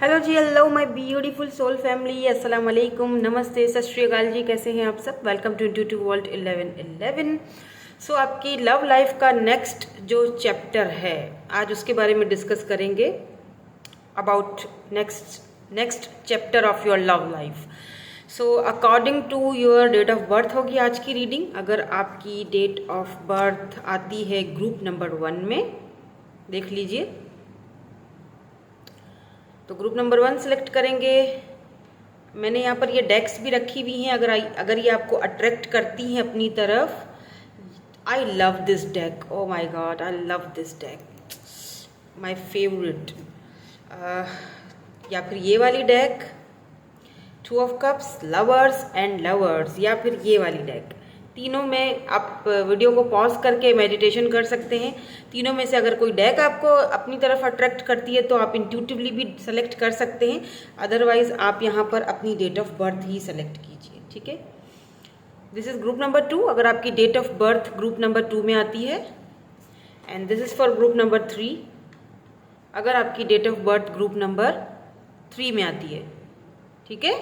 Hello ji, hello my beautiful soul family, अस्सलाम वालेकुम, नमस्ते, सत श्री अकाल जी। कैसे हैं आप सब? Welcome to into world 1111। So आपकी लव लाइफ का नेक्स्ट जो चैप्टर है, आज उसके बारे में डिस्कस करेंगे। About next chapter of your love life. So according to your date of birth होगी आज की रीडिंग। अगर आपकी डेट ऑफ बर्थ आती है ग्रुप नंबर 1 में, देख लीजिए, तो ग्रुप नंबर 1 सिलेक्ट करेंगे। मैंने यहाँ पर ये डेक्स भी रखी हुई हैं, अगर ये आपको अट्रैक्ट करती हैं अपनी तरफ। I love this deck, oh my God, I love this deck, my favourite. या फिर ये वाली deck, 2 of cups, lovers and lovers, या फिर ये वाली डेक। तीनों में आप वीडियो को पॉज करके मेडिटेशन कर सकते हैं। तीनों में से अगर कोई डेक आपको अपनी तरफ अट्रैक्ट करती है तो आप इंट्यूटिवली भी सेलेक्ट कर सकते हैं, अदरवाइज आप यहाँ पर अपनी डेट ऑफ बर्थ ही सेलेक्ट कीजिए। ठीक है, दिस इज ग्रुप नंबर 2 अगर आपकी date of birth group number 2 में आती है, and this is for group number 3 अगर आपकी date of birth group number 3 में आती है। ठीक है,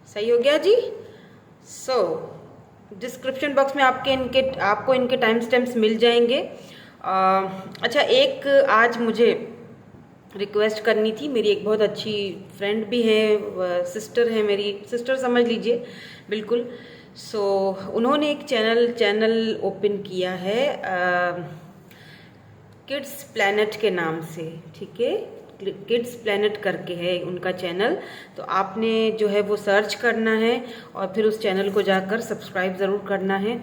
सही हो गया जी। सो डिस्क्रिप्शन बॉक्स में आपको इनके टाइम स्टैम्प्स मिल जाएंगे। अच्छा, एक आज मुझे रिक्वेस्ट करनी थी। मेरी एक बहुत अच्छी फ्रेंड भी है, सिस्टर है, मेरी सिस्टर समझ लीजिए बिल्कुल। सो उन्होंने एक चैनल ओपन किया है किड्स प्लैनेट के नाम से। ठीक है, किड्स प्लैनेट करके है उनका चैनल। तो आपने जो है वो सर्च करना है और फिर उस चैनल को जाकर सब्सक्राइब ज़रूर करना है।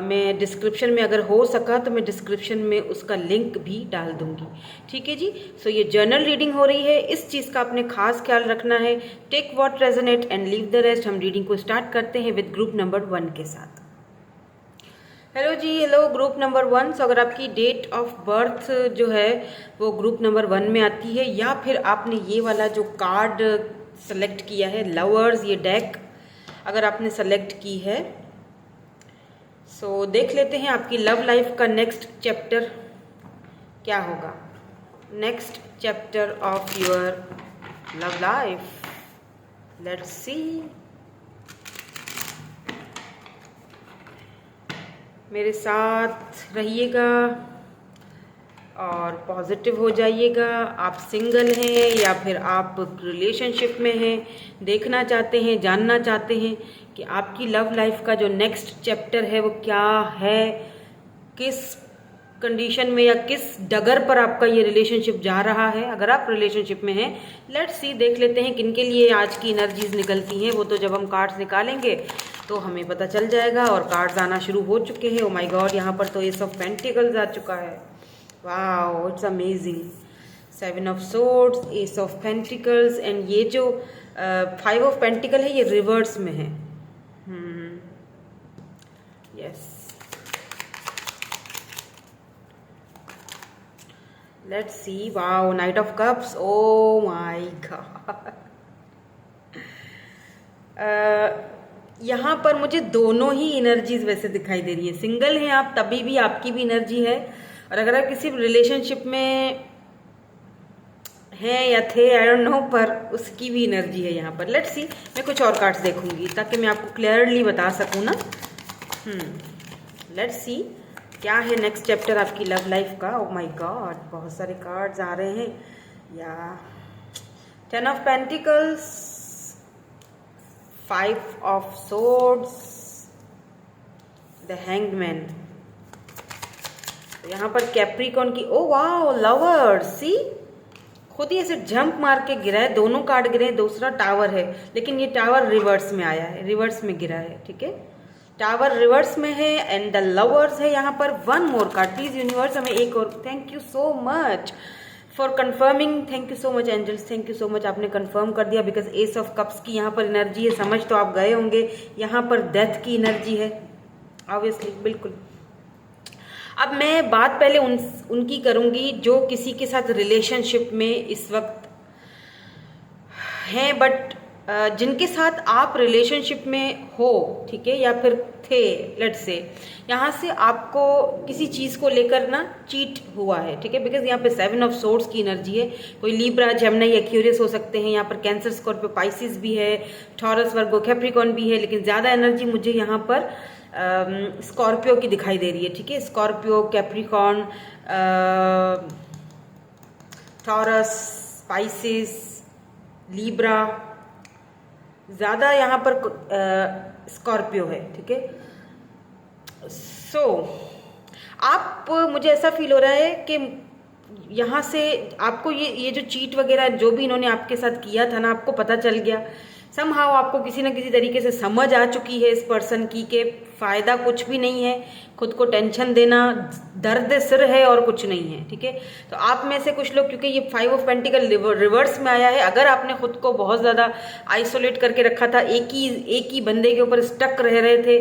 मैं डिस्क्रिप्शन में, अगर हो सका तो मैं डिस्क्रिप्शन में उसका लिंक भी डाल दूंगी। ठीक है जी। सो ये जर्नल रीडिंग हो रही है, इस चीज़ का आपने खास ख्याल रखना है। Take what resonate and leave the rest. हम रीडिंग को स्टार्ट करते हैं विद ग्रुप नंबर 1 के साथ। हेलो जी, हेलो ग्रुप नंबर 1। सो अगर आपकी डेट ऑफ बर्थ जो है वो ग्रुप नंबर 1 में आती है, या फिर आपने ये वाला जो कार्ड सेलेक्ट किया है, लवर्स, ये डेक अगर आपने सेलेक्ट की है, सो देख लेते हैं आपकी लव लाइफ का नेक्स्ट चैप्टर क्या होगा। Next chapter of your love life, let's see. मेरे साथ रहिएगा और पॉजिटिव हो जाइएगा। आप सिंगल हैं या फिर आप रिलेशनशिप में हैं, देखना चाहते हैं, जानना चाहते हैं कि आपकी लव लाइफ का जो नेक्स्ट चैप्टर है वो क्या है, किस कंडीशन में या किस डगर पर आपका ये रिलेशनशिप जा रहा है। अगर आप रिलेशनशिप में हैं, लेट्स सी, देख लेते हैं किन के लिए आज की एनर्जीज निकलती हैं। वो तो जब हम कार्ड्स निकालेंगे तो हमें पता चल जाएगा। और कार्ड्स आना शुरू हो चुके हैं। ओ माय गॉड, यहाँ पर तो एस ऑफ पेंटिकल्स आ चुका है। Wow, it's amazing. 7 of swords, S of pentacles, and ये जो 5 ऑफ पेंटिकल है ये रिवर्स में है। Yes, let's see. Wow, night of cups, O my God. यहाँ पर मुझे दोनों ही एनर्जीज वैसे दिखाई दे रही है। सिंगल हैं आप तभी भी आपकी भी एनर्जी है, और अगर आप किसी रिलेशनशिप में हैं या थे, आई डोंट नो, पर उसकी भी एनर्जी है यहाँ पर। लेट्स सी, मैं कुछ और कार्ड्स देखूंगी ताकि मैं आपको क्लियरली बता सकूँ ना। लेट्स सी क्या है नेक्स्ट चैप्टर आपकी लव लाइफ का। ओ माय गॉड, बहुत सारे कार्ड्स आ रहे हैं। या 10 of pentacles, 5 of swords, the hanged man. यहाँ पर कैप्रिकॉर्न की, ओ वाओ, लवर्स, सी, खुद ही ऐसे जंप मार के गिरा है। दोनों कार्ड गिरे हैं, दूसरा टावर है, लेकिन ये टावर रिवर्स में आया है, रिवर्स में गिरा है। ठीक है, टावर रिवर्स में है एंड द लवर्स है यहाँ पर। 1 मोर कार्ड प्लीज यूनिवर्स, हमें एक और। Thank you so much for confirming, thank you so much angels, thank you so much, आपने कंफर्म कर दिया। बिकॉज एस ऑफ कप्स की यहाँ पर एनर्जी है, समझ तो आप गए होंगे। यहाँ पर डेथ की एनर्जी है ऑब्वियसली, बिल्कुल। अब मैं बात पहले उनकी करूंगी जो किसी के साथ रिलेशनशिप में इस वक्त हैं, बट जिनके साथ आप रिलेशनशिप में हो, ठीक है, या फिर थे, लेट्स से यहाँ से आपको किसी चीज़ को लेकर ना चीट हुआ है, ठीक है, बिकॉज यहाँ पे 7 ऑफ सोर्ड्स की एनर्जी है। कोई लीब्रा, जेमिनी या एक्वेरियस हो सकते हैं, यहाँ पर कैंसर, स्कॉर्पियो, पाइसिस भी है, टॉरस, वर्गो, कैप्रिकॉर्न भी है, लेकिन ज़्यादा एनर्जी मुझे यहाँ पर स्कॉर्पियो की दिखाई दे रही है, ठीक है, Scorpio, Capricorn, taurus, Pisces, Libra, ज़्यादा यहाँ पर स्कॉर्पियो है, ठीक है। सो आप, मुझे ऐसा फील हो रहा है कि यहाँ से आपको ये जो चीट वगैरह जो भी इन्होंने आपके साथ किया था ना, आपको पता चल गया समहाउ, आपको किसी न किसी तरीके से समझ आ चुकी है इस पर्सन की कि फ़ायदा कुछ भी नहीं है, खुद को टेंशन देना, दर्द सिर है और कुछ नहीं है, ठीक है। तो आप में से कुछ लोग, क्योंकि ये 5 ऑफ पेंटिकल रिवर्स में आया है, अगर आपने खुद को बहुत ज़्यादा आइसोलेट करके रखा था, एक ही बंदे के ऊपर स्टक रह रहे थे,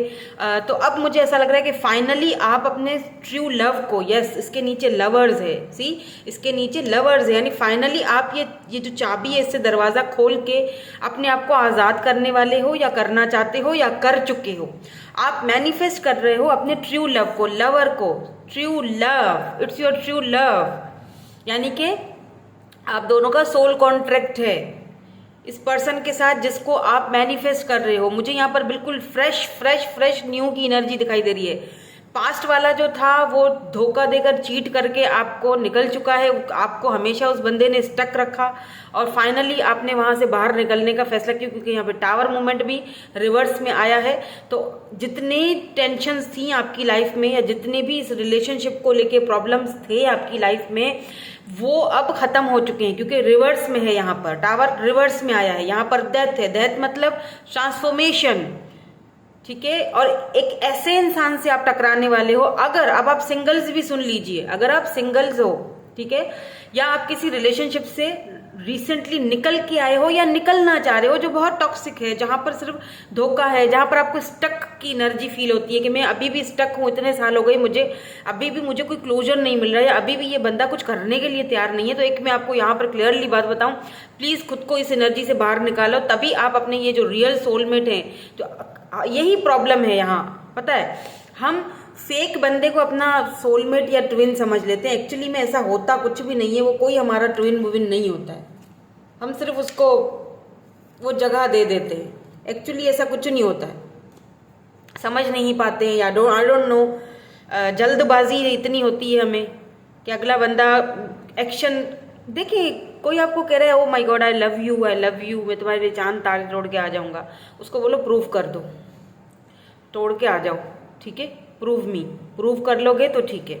तो अब मुझे ऐसा लग रहा है कि फाइनली आप अपने ट्रू लव को, यस, इसके नीचे लवर्स है, सी, इसके नीचे लवर्स है, यानी फाइनली आप ये जो चाबी है, इससे दरवाज़ा खोल के अपने आप को आज़ाद करने वाले हो, या करना चाहते हो, या कर चुके हो। आप मैनिफेस्ट कर रहे हो अपने ट्रू लव को, लवर को, true love, it's your true love, यानी कि आप दोनों का सोल कॉन्ट्रैक्ट है इस पर्सन के साथ जिसको आप मैनिफेस्ट कर रहे हो। मुझे यहाँ पर बिल्कुल फ्रेश न्यू की एनर्जी दिखाई दे रही है। पास्ट वाला जो था वो धोखा देकर, चीट करके आपको निकल चुका है, आपको हमेशा उस बंदे ने स्टक रखा, और फाइनली आपने वहाँ से बाहर निकलने का फैसला किया, क्योंकि यहाँ पे टावर मूवमेंट भी रिवर्स में आया है। तो जितने टेंशन्स थी आपकी लाइफ में, या जितने भी इस रिलेशनशिप को लेके प्रॉब्लम्स थे आपकी लाइफ में, वो अब खत्म हो चुके हैं, क्योंकि रिवर्स में है, यहाँ पर टावर रिवर्स में आया है, यहाँ पर डेथ है, डेथ मतलब ट्रांसफॉर्मेशन, ठीक है। और एक ऐसे इंसान से आप टकराने वाले हो, अगर अब आप सिंगल्स भी सुन लीजिए, अगर आप सिंगल्स हो, ठीक है, या आप किसी रिलेशनशिप से रिसेंटली निकल के आए हो या निकलना चाह रहे हो जो बहुत टॉक्सिक है, जहां पर सिर्फ धोखा है, जहां पर आपको स्टक की एनर्जी फील होती है कि मैं अभी भी स्टक हूं, इतने साल हो गए मुझे, अभी भी मुझे कोई क्लोजर नहीं मिल रहा है, अभी भी ये बंदा कुछ करने के लिए तैयार नहीं है। तो एक मैं आपको यहाँ पर क्लियरली बात बताऊं, प्लीज खुद को इस एनर्जी से बाहर निकालो, तभी आप अपने ये जो रियल सोलमेट है, जो यही प्रॉब्लम है यहाँ, पता है, हम फेक बंदे को अपना सोलमेट या ट्विन समझ लेते हैं। एक्चुअली में ऐसा होता कुछ भी नहीं है, वो कोई हमारा ट्विन वुविन नहीं होता है, हम सिर्फ उसको वो जगह दे देते हैं। एक्चुअली ऐसा कुछ नहीं होता है, समझ नहीं पाते हैं, या आई डोंट नो, जल्दबाजी इतनी होती है हमें कि अगला बंदा एक्शन, देखिए कोई आपको कह रहा है oh my God I love you, मैं तुम्हारे लिए चांद तारे तोड़ के आ जाऊंगा, उसको बोलो प्रूव कर दो, तोड़ के आ जाओ, ठीक है, प्रूव कर लोगे तो ठीक है,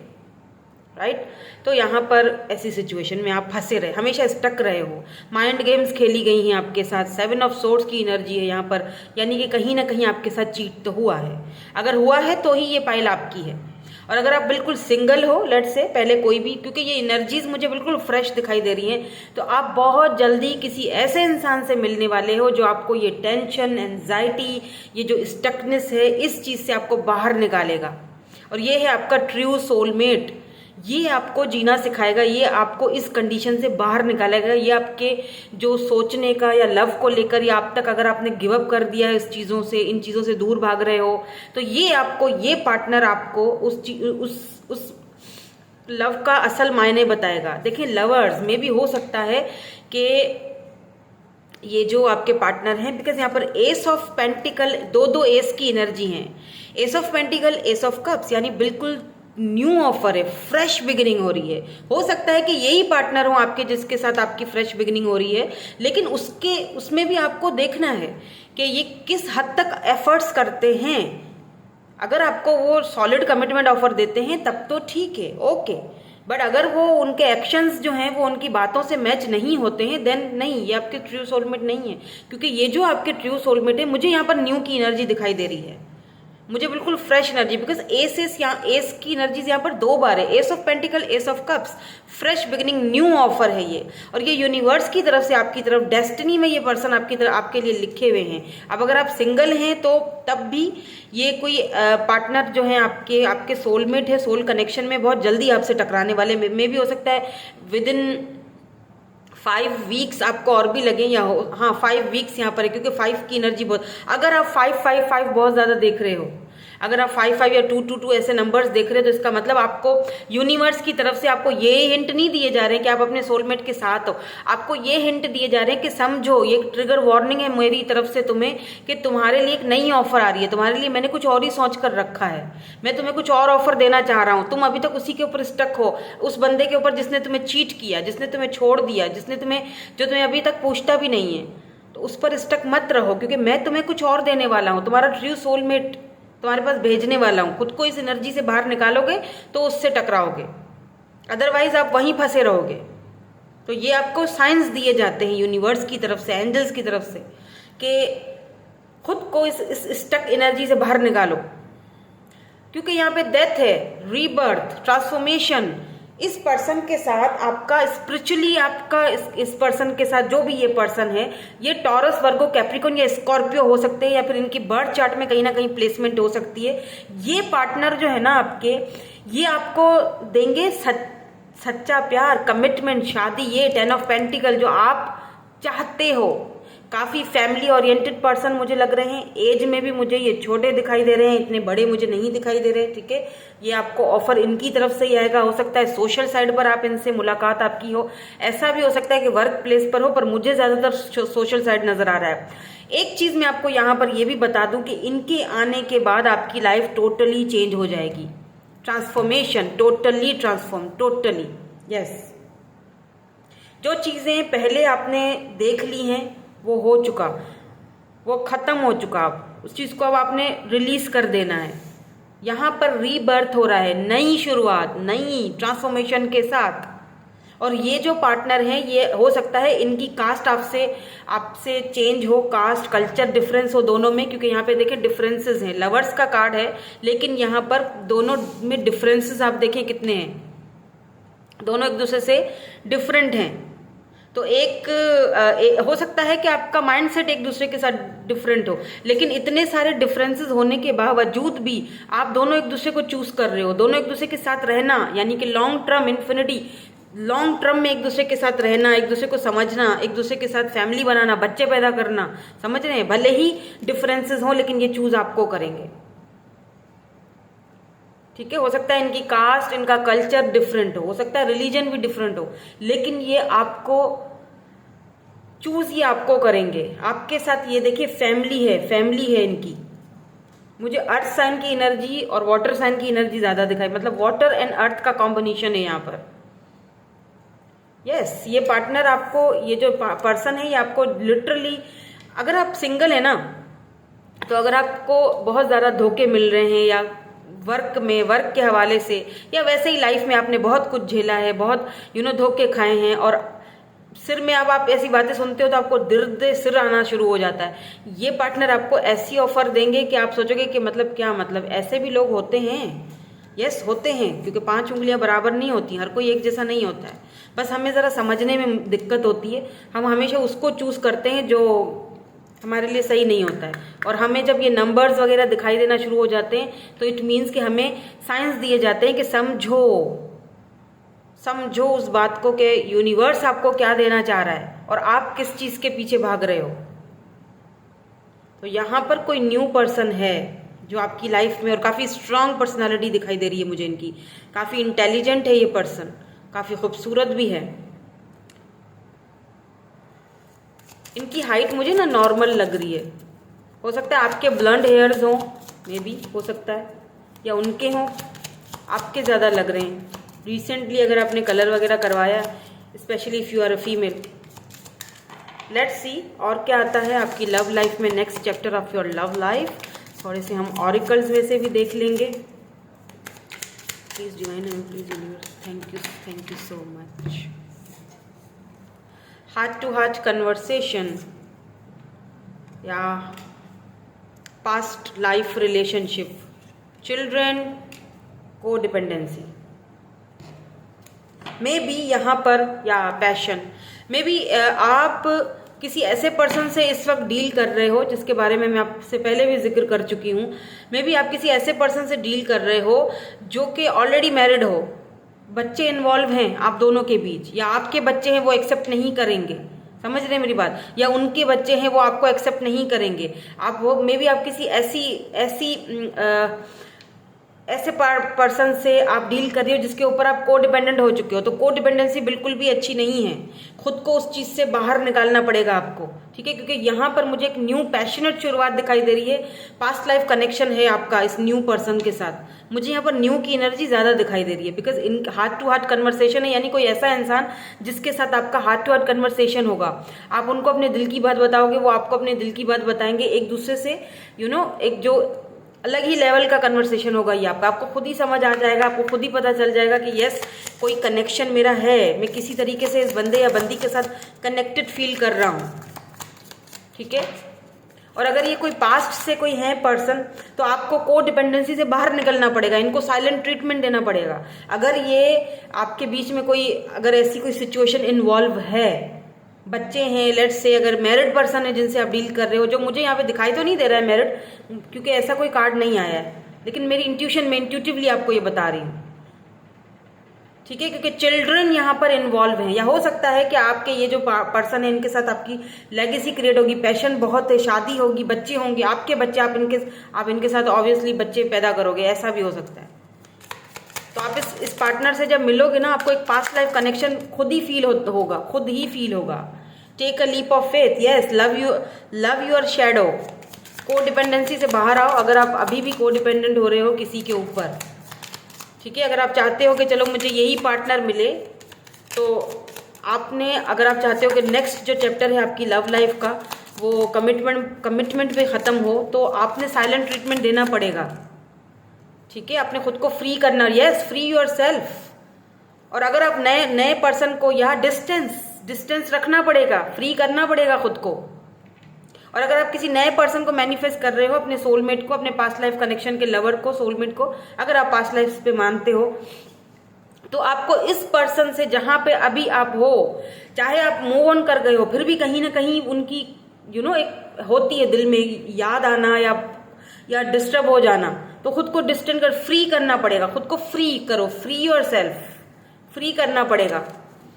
राइट। तो यहाँ पर ऐसी सिचुएशन में आप फंसे रहे, हमेशा स्टक रहे हो, माइंड गेम्स खेली गई हैं आपके साथ, 7 ऑफ सोर्ड्स की एनर्जी है यहाँ पर, यानी कि कहीं ना कहीं आपके साथ चीट तो हुआ है। अगर हुआ है तो ही ये पाइल आपकी है। और अगर आप बिल्कुल सिंगल हो, लेट से पहले कोई भी, क्योंकि ये एनर्जीज मुझे बिल्कुल फ्रेश दिखाई दे रही हैं, तो आप बहुत जल्दी किसी ऐसे इंसान से मिलने वाले हो जो आपको ये टेंशन, एंजाइटी, ये जो स्टकनेस है, इस चीज़ से आपको बाहर निकालेगा। और ये है आपका ट्रू सोलमेट, ये आपको जीना सिखाएगा, ये आपको इस कंडीशन से बाहर निकालेगा, ये आपके जो सोचने का या लव को लेकर, या आप तक अगर आपने गिव अप कर दिया है इस चीज़ों से, इन चीज़ों से दूर भाग रहे हो, तो ये आपको, ये पार्टनर आपको उस लव का असल मायने बताएगा। देखिए लवर्स में भी हो सकता है कि ये जो आपके पार्टनर हैं, बिकॉज यहाँ पर एस ऑफ पेंटिकल, दो एस की एनर्जी है, S of pentacle, S of cups, यानी बिल्कुल न्यू ऑफर है, फ्रेश बिगिनिंग हो रही है। हो सकता है कि यही पार्टनर हो आपके जिसके साथ आपकी फ्रेश बिगिनिंग हो रही है, लेकिन उसमें भी आपको देखना है कि ये किस हद तक एफर्ट्स करते हैं। अगर आपको वो सॉलिड कमिटमेंट ऑफर देते हैं तब तो ठीक है, ओके, बट अगर वो उनके एक्शंस जो हैं वो उनकी बातों से मैच नहीं होते हैं, देन नहीं, ये आपके ट्रू सोलमेट नहीं है। क्योंकि ये जो आपके ट्रू सोलमेट है, मुझे यहाँ पर न्यू की एनर्जी दिखाई दे रही है, मुझे बिल्कुल फ्रेश एनर्जी, बिकॉज एस की एनर्जीज यहाँ पर 2 बार है, S of pentacle, S of cups, fresh beginning, new offer है ये। और ये यूनिवर्स की तरफ से आपकी तरफ, डेस्टिनी में ये पर्सन आपकी तरफ, आपके लिए लिखे हुए हैं। अब अगर आप सिंगल हैं तो तब भी ये कोई पार्टनर जो है आपके सोलमेट है, सोल कनेक्शन में बहुत जल्दी आपसे टकराने वाले में भी हो सकता है, विद इन 5 वीक्स आपको और भी लगे या हो, हाँ 5 वीक्स यहाँ पर है, क्योंकि 5 की एनर्जी बहुत, अगर आप 5 बहुत ज़्यादा देख रहे हो, अगर आप 5 या 2 ऐसे नंबर्स देख रहे हो, तो इसका मतलब आपको यूनिवर्स की तरफ से आपको ये हिंट नहीं दिए जा रहे हैं कि आप अपने सोलमेट के साथ हो, आपको ये हिंट दिए जा रहे हैं कि समझो, ये ट्रिगर वार्निंग है मेरी तरफ से तुम्हें कि तुम्हारे लिए एक नई ऑफर आ रही है, तुम्हारे लिए मैंने कुछ और ही सोच कर रखा है, मैं तुम्हें कुछ और ऑफर देना चाह रहा हूँ। तुम अभी तक उसी के ऊपर स्टक हो, उस बंदे के ऊपर जिसने तुम्हें चीट किया, जिसने तुम्हें छोड़ दिया, जो तुम्हें अभी तक पूछता भी नहीं है, तो उस पर स्टक मत रहो, क्योंकि मैं तुम्हें कुछ और देने वाला हूँ, तुम्हारा ट्रू सोलमेट तुम्हारे पास भेजने वाला हूं। खुद को इस एनर्जी से बाहर निकालोगे तो उससे टकराओगे, अदरवाइज आप वहीं फंसे रहोगे। तो ये आपको साइंस दिए जाते हैं यूनिवर्स की तरफ से, एंजल्स की तरफ से, कि खुद को इस स्टक एनर्जी से बाहर निकालो, क्योंकि यहाँ पे डेथ है, रीबर्थ, ट्रांसफॉर्मेशन। इस पर्सन के साथ आपका स्पिरिचुअली, आपका इस पर्सन के साथ जो भी ये पर्सन है, ये टॉरस, वर्गो, कैप्रिकॉर्न या स्कॉर्पियो हो सकते हैं, या फिर इनकी बर्थ चार्ट में कहीं ना कहीं प्लेसमेंट हो सकती है। ये पार्टनर जो है ना आपके, ये आपको देंगे सच्चा प्यार, कमिटमेंट, शादी, ये 10 ऑफ पेंटिकल जो आप चाहते हो। काफ़ी फैमिली ओरिएंटेड पर्सन मुझे लग रहे हैं, एज में भी मुझे ये छोटे दिखाई दे रहे हैं, इतने बड़े मुझे नहीं दिखाई दे रहे। ठीक है, ये आपको ऑफर इनकी तरफ से ही आएगा। हो सकता है सोशल साइड पर आप इनसे मुलाकात आपकी हो, ऐसा भी हो सकता है कि वर्क प्लेस पर हो, पर मुझे ज़्यादातर सोशल साइड नज़र आ रहा है। एक चीज़ मैं आपको यहाँ पर ये भी बता दूँ कि इनके आने के बाद आपकी लाइफ टोटली चेंज हो जाएगी, transformation, totally transform, totally, yes. जो चीज़ें पहले आपने देख ली हैं वो हो चुका, वो ख़त्म हो चुका, अब उस चीज़ को अब आपने रिलीज़ कर देना है। यहाँ पर रीबर्थ हो रहा है, नई शुरुआत, नई ट्रांसफॉर्मेशन के साथ। और ये जो पार्टनर हैं, ये हो सकता है इनकी कास्ट आपसे चेंज हो, कास्ट, कल्चर डिफरेंस हो दोनों में, क्योंकि यहाँ पे देखें डिफरेंसेस हैं। लवर्स का कार्ड है, लेकिन यहाँ पर दोनों में डिफरेंसेस आप देखें कितने हैं, दोनों एक दूसरे से डिफरेंट हैं। तो एक हो सकता है कि आपका माइंडसेट एक दूसरे के साथ डिफरेंट हो, लेकिन इतने सारे डिफरेंसेस होने के बावजूद भी आप दोनों एक दूसरे को चूज कर रहे हो, दोनों एक दूसरे के साथ रहना, यानी कि long term, infinity, long term में एक दूसरे के साथ रहना, एक दूसरे को समझना, एक दूसरे के साथ फैमिली बनाना, बच्चे पैदा करना, समझ रहे हैं। भले ही डिफरेंसेस हो, लेकिन ये चूज आपको करेंगे। ठीक है, हो सकता है इनकी कास्ट, इनका कल्चर डिफरेंट हो सकता है रिलीजन भी डिफरेंट हो, लेकिन ये आपको चूज, ये आपको करेंगे। आपके साथ ये देखिए फैमिली है इनकी। मुझे अर्थ साइन की एनर्जी और वाटर साइन की एनर्जी ज्यादा दिखाई, मतलब वाटर एंड अर्थ का कॉम्बिनेशन है यहाँ पर। यस, ये पार्टनर आपको, ये जो पर्सन है, ये आपको लिटरली, अगर आप सिंगल है ना, तो अगर आपको बहुत ज्यादा धोखे मिल रहे हैं, या वर्क के हवाले से, या वैसे ही लाइफ में आपने बहुत कुछ झेला है, बहुत धोखे खाए हैं, और सिर में अब आप ऐसी बातें सुनते हो तो आपको दर्द सिर आना शुरू हो जाता है। ये पार्टनर आपको ऐसी ऑफर देंगे कि आप सोचोगे कि मतलब क्या, मतलब ऐसे भी लोग होते हैं। यस, होते हैं, क्योंकि 5 उंगलियां बराबर नहीं होती, हर कोई एक जैसा नहीं होता है। बस हमें ज़रा समझने में दिक्कत होती है, हम हमेशा उसको चूज़ करते हैं जो हमारे लिए सही नहीं होता है। और हमें जब ये नंबर्स वगैरह दिखाई देना शुरू हो जाते हैं, तो इट मीन्स कि हमें साइंस दिए जाते हैं कि समझो उस बात को कि यूनिवर्स आपको क्या देना चाह रहा है और आप किस चीज़ के पीछे भाग रहे हो। तो यहाँ पर कोई न्यू पर्सन है जो आपकी लाइफ में, और काफ़ी स्ट्रांग पर्सनालिटी दिखाई दे रही है मुझे इनकी, काफ़ी इंटेलिजेंट है ये पर्सन, काफ़ी खूबसूरत भी है। इनकी हाइट मुझे ना नॉर्मल लग रही है, हो सकता है आपके ब्लंड हेयर्स हों, मे बी हो सकता है, या उनके हों, आपके ज़्यादा लग रहे हैं। रिसेंटली अगर आपने कलर वगैरह करवाया, specially if you are a female. Let's see और क्या आता है आपकी लव लाइफ में, next chapter of your love life. थोड़े से हम ऑरिकल्स में से भी देख लेंगे। Please divine and please universe, thank you so much. Heart to heart conversation या past life relationship, children, codependency, may be यहाँ पर, या पैशन, मे बी आप किसी ऐसे पर्सन से इस वक्त डील कर रहे हो जिसके बारे में मैं आपसे पहले भी जिक्र कर चुकी हूँ। मे बी आप किसी ऐसे पर्सन से डील कर रहे हो जो कि ऑलरेडी मैरिड हो, बच्चे इन्वॉल्व हैं आप दोनों के बीच, या आपके बच्चे हैं वो एक्सेप्ट नहीं करेंगे, समझ रहे हैं मेरी बात, या उनके बच्चे हैं वो आपको एक्सेप्ट नहीं करेंगे, आप वो मे बी आप किसी ऐसे पर्सन से आप डील कर रहे हो जिसके ऊपर आप को डिपेंडेंट हो चुके हो। तो को डिपेंडेंसी बिल्कुल भी अच्छी नहीं है, खुद को उस चीज से बाहर निकालना पड़ेगा आपको, ठीक है, क्योंकि यहाँ पर मुझे एक न्यू पैशनेट शुरुआत दिखाई दे रही है, पास्ट लाइफ कनेक्शन है आपका इस न्यू पर्सन के साथ, मुझे यहाँ पर न्यू की एनर्जी ज्यादा दिखाई दे रही है, because in heart to heart conversation है, यानी कोई ऐसा इंसान जिसके साथ आपका हार्ट टू हार्ट कन्वर्सेशन होगा, आप उनको अपने दिल की बात बताओगे, वो आपको अपने दिल की बात बताएंगे, एक दूसरे से एक जो अलग ही लेवल का कन्वर्सेशन होगा ये आपको खुद ही समझ आ जाएगा, आपको खुद ही पता चल जाएगा कि यस कोई कनेक्शन मेरा है, मैं किसी तरीके से इस बंदे या बंदी के साथ कनेक्टेड फील कर रहा हूँ, ठीक है। और अगर ये कोई पास्ट से कोई है पर्सन तो आपको को डिपेंडेंसी से बाहर निकलना पड़ेगा, इनको साइलेंट ट्रीटमेंट देना पड़ेगा। अगर ये आपके बीच में कोई अगर ऐसी कोई सिचुएशन इन्वॉल्व है, बच्चे हैं, लेट्स से अगर मैरिड पर्सन है जिनसे आप डील कर रहे हो, जो मुझे यहाँ पे दिखाई तो नहीं दे रहा है मैरिड, क्योंकि ऐसा कोई कार्ड नहीं आया है, लेकिन मेरी इंट्यूशन में इंट्यूटिवली आपको ये बता रही हूँ, ठीक है, क्योंकि चिल्ड्रन यहाँ पर इन्वॉल्व हैं, या हो सकता है कि आपके ये जो पर्सन है इनके साथ आपकी लेगेसी क्रिएट होगी, पैशन बहुत है, शादी होगी, बच्चे होंगे, आपके बच्चे, आप इनके साथ ऑब्वियसली बच्चे पैदा करोगे, ऐसा भी हो सकता है। तो आप इस पार्टनर से जब मिलोगे ना, आपको एक पास्ट लाइफ कनेक्शन खुद ही फील होगा, खुद ही फील होगा। Take a leap of faith, yes, love your shadow, codependency से बाहर आओ अगर आप अभी भी को डिपेंडेंट हो रहे हो किसी के ऊपर, ठीक है। अगर आप चाहते हो कि चलो मुझे यही पार्टनर मिले, तो अगर आप चाहते हो कि नेक्स्ट जो चैप्टर है आपकी लव लाइफ का वो कमिटमेंट पे ख़त्म हो, तो आपने साइलेंट ट्रीटमेंट देना पड़ेगा, ठीक है। आपने खुद को फ्री करना, यस, फ्री योर सेल्फ। और अगर आप नए पर्सन को यहाँ डिस्टेंस रखना पड़ेगा, फ्री करना पड़ेगा खुद को। और अगर आप किसी नए पर्सन को मैनिफेस्ट कर रहे हो, अपने सोलमेट को, अपने पास्ट लाइफ कनेक्शन के लवर को, सोलमेट को, अगर आप पास्ट लाइफ पे मानते हो, तो आपको इस पर्सन से जहां पे अभी आप हो, चाहे आप मूव ऑन कर गए हो, फिर भी कहीं ना कहीं उनकी एक होती है दिल में याद आना या डिस्टर्ब हो जाना, तो खुद को डिस्टेंस कर फ्री करना पड़ेगा, खुद को फ्री करो, फ्री योर सेल्फ, फ्री करना पड़ेगा।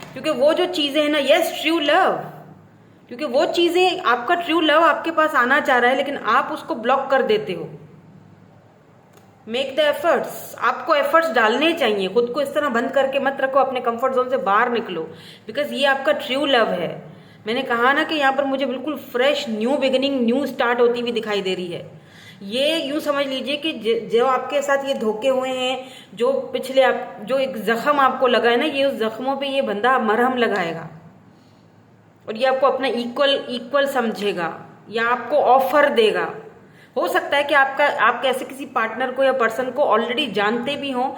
क्योंकि वो जो चीजें हैं ना, यस, ट्रू लव, क्योंकि वो चीजें आपका ट्रू लव आपके पास आना चाह रहा है, लेकिन आप उसको ब्लॉक कर देते हो। मेक द एफर्ट्स, आपको एफर्ट्स डालने चाहिए, खुद को इस तरह बंद करके मत रखो, अपने कंफर्ट जोन से बाहर निकलो, बिकॉज ये आपका ट्रू लव है। मैंने कहा ना कि यहाँ पर मुझे बिल्कुल fresh new beginning, new start होती हुई दिखाई दे रही है। ये यूं समझ लीजिए कि जो आपके साथ ये धोखे हुए हैं, जो पिछले जो एक जख्म आपको लगा है ना, ये उस जख्मों पे ये बंदा मरहम लगाएगा और ये आपको अपना इक्वल समझेगा या आपको ऑफर देगा। हो सकता है कि आप ऐसे किसी पार्टनर को या पर्सन को ऑलरेडी जानते भी हों,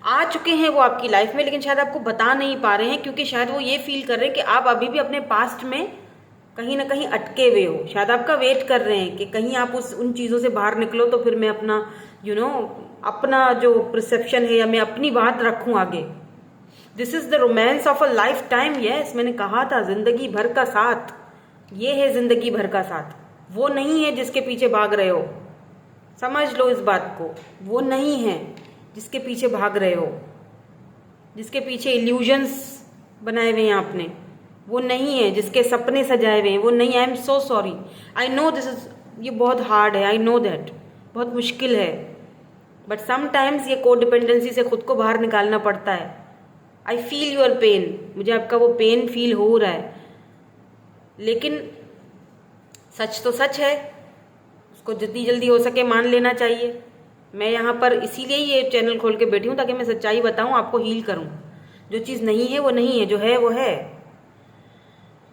आ चुके हैं वो आपकी लाइफ में, लेकिन शायद आपको बता नहीं पा रहे हैं, क्योंकि शायद वो ये फील कर रहे हैं कि आप अभी भी अपने पास्ट में कहीं ना कहीं अटके हुए हो। शायद आपका वेट कर रहे हैं कि कहीं आप उन चीज़ों से बाहर निकलो, तो फिर मैं अपना अपना जो परसेप्शन है या मैं अपनी बात रखूं आगे। This is the romance of a life time, yes, मैंने कहा था जिंदगी भर का साथ, ये है जिंदगी भर का साथ, वो नहीं है जिसके पीछे भाग रहे हो। समझ लो इस बात को, वो नहीं है जिसके पीछे भाग रहे हो, जिसके पीछे इल्यूजन्स बनाए हुए हैं आपने, वो नहीं है जिसके सपने सजाए हुए हैं, वो नहीं। I am so sorry, I know this is, ये बहुत हार्ड है, आई नो दैट, बहुत मुश्किल है, बट समटाइम्स ये को डिपेंडेंसी से खुद को बाहर निकालना पड़ता है। आई फील योर पेन, मुझे आपका वो पेन फील हो रहा है, लेकिन सच तो सच है, उसको जितनी जल्दी हो सके मान लेना चाहिए। मैं यहाँ पर इसीलिए ये चैनल खोल के बैठी हूँ ताकि मैं सच्चाई बताऊँ, आपको हील करूँ। जो चीज़ नहीं है वो नहीं है, जो है वो है,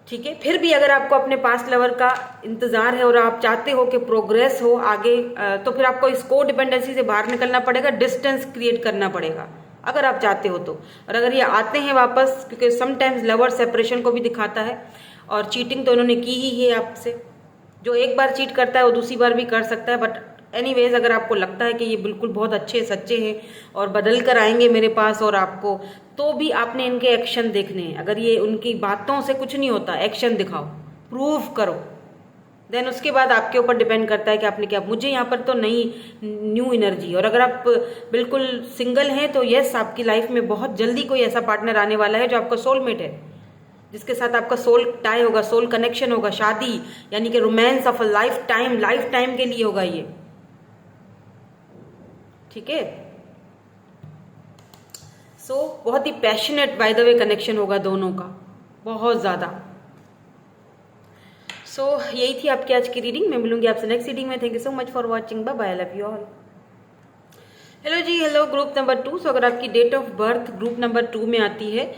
ठीक है। फिर भी अगर आपको अपने पास्ट लवर का इंतजार है और आप चाहते हो कि प्रोग्रेस हो आगे, तो फिर आपको इस को डिपेंडेंसी से बाहर निकलना पड़ेगा, डिस्टेंस क्रिएट करना पड़ेगा अगर आप चाहते हो तो। और अगर ये आते हैं वापस, क्योंकि समटाइम्स लवर सेपरेशन को भी दिखाता है, और चीटिंग तो उन्होंने की ही है आपसे। जो एक बार चीट करता है वो दूसरी बार भी कर सकता है, बट एनीवेज अगर आपको लगता है कि ये बिल्कुल बहुत अच्छे सच्चे हैं और बदल कर आएंगे मेरे पास और आपको, तो भी आपने इनके एक्शन देखने हैं। अगर ये उनकी बातों से कुछ नहीं होता, एक्शन दिखाओ, प्रूव करो, देन उसके बाद आपके ऊपर डिपेंड करता है कि आपने क्या। मुझे यहाँ पर तो नई न्यू एनर्जी। और अगर आप बिल्कुल सिंगल हैं तो यस, आपकी लाइफ में बहुत जल्दी कोई ऐसा पार्टनर आने वाला है जो आपका सोलमेट है, जिसके साथ आपका सोल टाई होगा, सोल कनेक्शन होगा, शादी यानी कि romance of a lifetime के लिए होगा ये, ठीक है। सो बहुत ही passionate by the way connection होगा दोनों का, बहुत ज़्यादा। सो यही थी आपकी आज की रीडिंग। मैं मिलूंगी आपसे नेक्स्ट रीडिंग में। Thank you so much for watching. Bye bye, I love you all. Hello ji, hello group number 2। So अगर आपकी date of birth group number 2 में आती है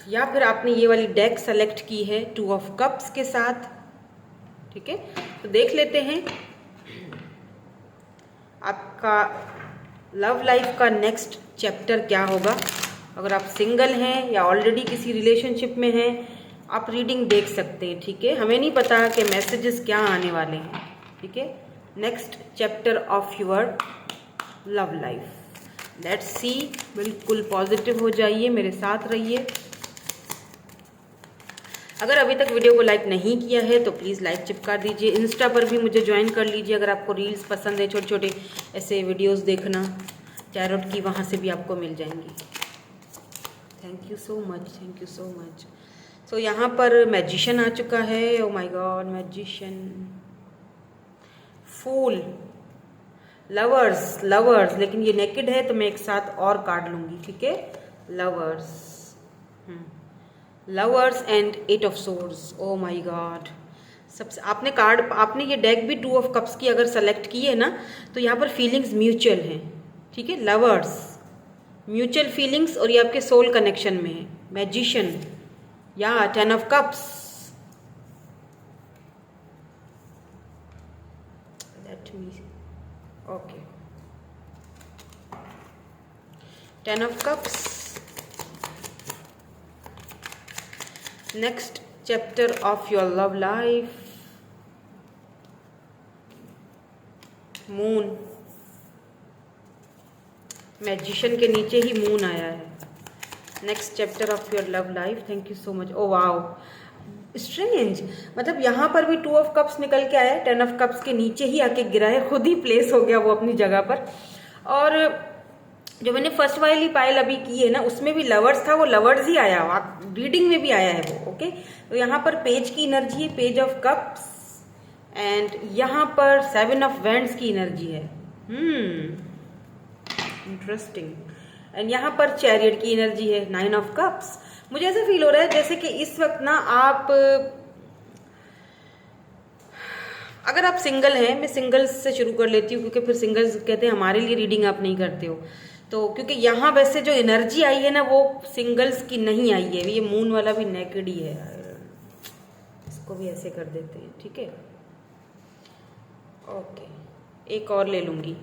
या फिर आपने ये वाली डेक सेलेक्ट की है 2 ऑफ कप्स के साथ, ठीक है, तो देख लेते हैं आपका लव लाइफ का नेक्स्ट चैप्टर क्या होगा। अगर आप सिंगल हैं या ऑलरेडी किसी रिलेशनशिप में हैं, आप रीडिंग देख सकते हैं, ठीक है। हमें नहीं पता कि मैसेजेस क्या आने वाले हैं, ठीक है। Next chapter of your love life, let's see. बिल्कुल पॉजिटिव हो जाइए, मेरे साथ रहिए। अगर अभी तक वीडियो को लाइक नहीं किया है तो प्लीज़ लाइक चिपका दीजिए। इंस्टा पर भी मुझे ज्वाइन कर लीजिए अगर आपको रील्स पसंद है, छोटे छोटे ऐसे वीडियोस देखना टैरोट की, वहाँ से भी आपको मिल जाएंगी। Thank you so much, thank you so much. So यहाँ पर मैजिशियन आ चुका है। Oh my God, magician, fool, lovers, lovers, लेकिन ये नेकेड है तो मैं एक साथ और कार्ड लूंगी, ठीक है। Lovers, lovers and 8 of swords. O my God, सबसे आपने कार्ड, आपने ये डेक भी 2 ऑफ कप्स की अगर सेलेक्ट की है ना, तो यहाँ पर फीलिंग्स म्यूचुअल हैं, ठीक है। लवर्स, म्यूचुअल फीलिंग्स, और ये आपके सोल कनेक्शन में है। मैजिशियन या 10 of cups, let me, okay, 10 of cups. Next chapter of your love life, moon, magician के नीचे ही मून आया है। Next chapter of your love life, thank you so much. Oh wow, strange, मतलब यहाँ पर भी 2 ऑफ कप्स निकल के आया है, 10 ऑफ कप्स के नीचे ही आके गिरा है, खुद ही प्लेस हो गया वो अपनी जगह पर। और जो मैंने फर्स्ट वाली पाइल अभी की है ना, उसमें भी लवर्स था, वो लवर्स ही आया, रीडिंग में भी आया है वो, ओके। तो यहाँ पर पेज की एनर्जी है, पेज ऑफ कप्स, एंड यहाँ पर 7 ऑफ वैंड्स की एनर्जी है। इंटरेस्टिंग। एंड यहाँ पर चैरियट की एनर्जी है, 9 ऑफ कप्स। मुझे ऐसा फील हो रहा है जैसे कि इस वक्त ना आप, अगर आप सिंगल हैं, मैं सिंगल्स से शुरू कर लेती हूँ क्योंकि फिर सिंगल्स कहते हैं हमारे लिए रीडिंग आप नहीं करते हो, तो क्योंकि यहाँ वैसे जो एनर्जी आई है ना वो सिंगल्स की नहीं आई है। ये मून वाला भी नेकेड ही है, इसको भी ऐसे कर देते हैं, ठीक है, ओके। एक और ले लूँगी,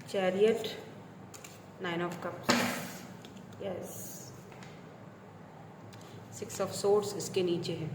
chariot, 9 of cups, yes, 6 of swords इसके नीचे है।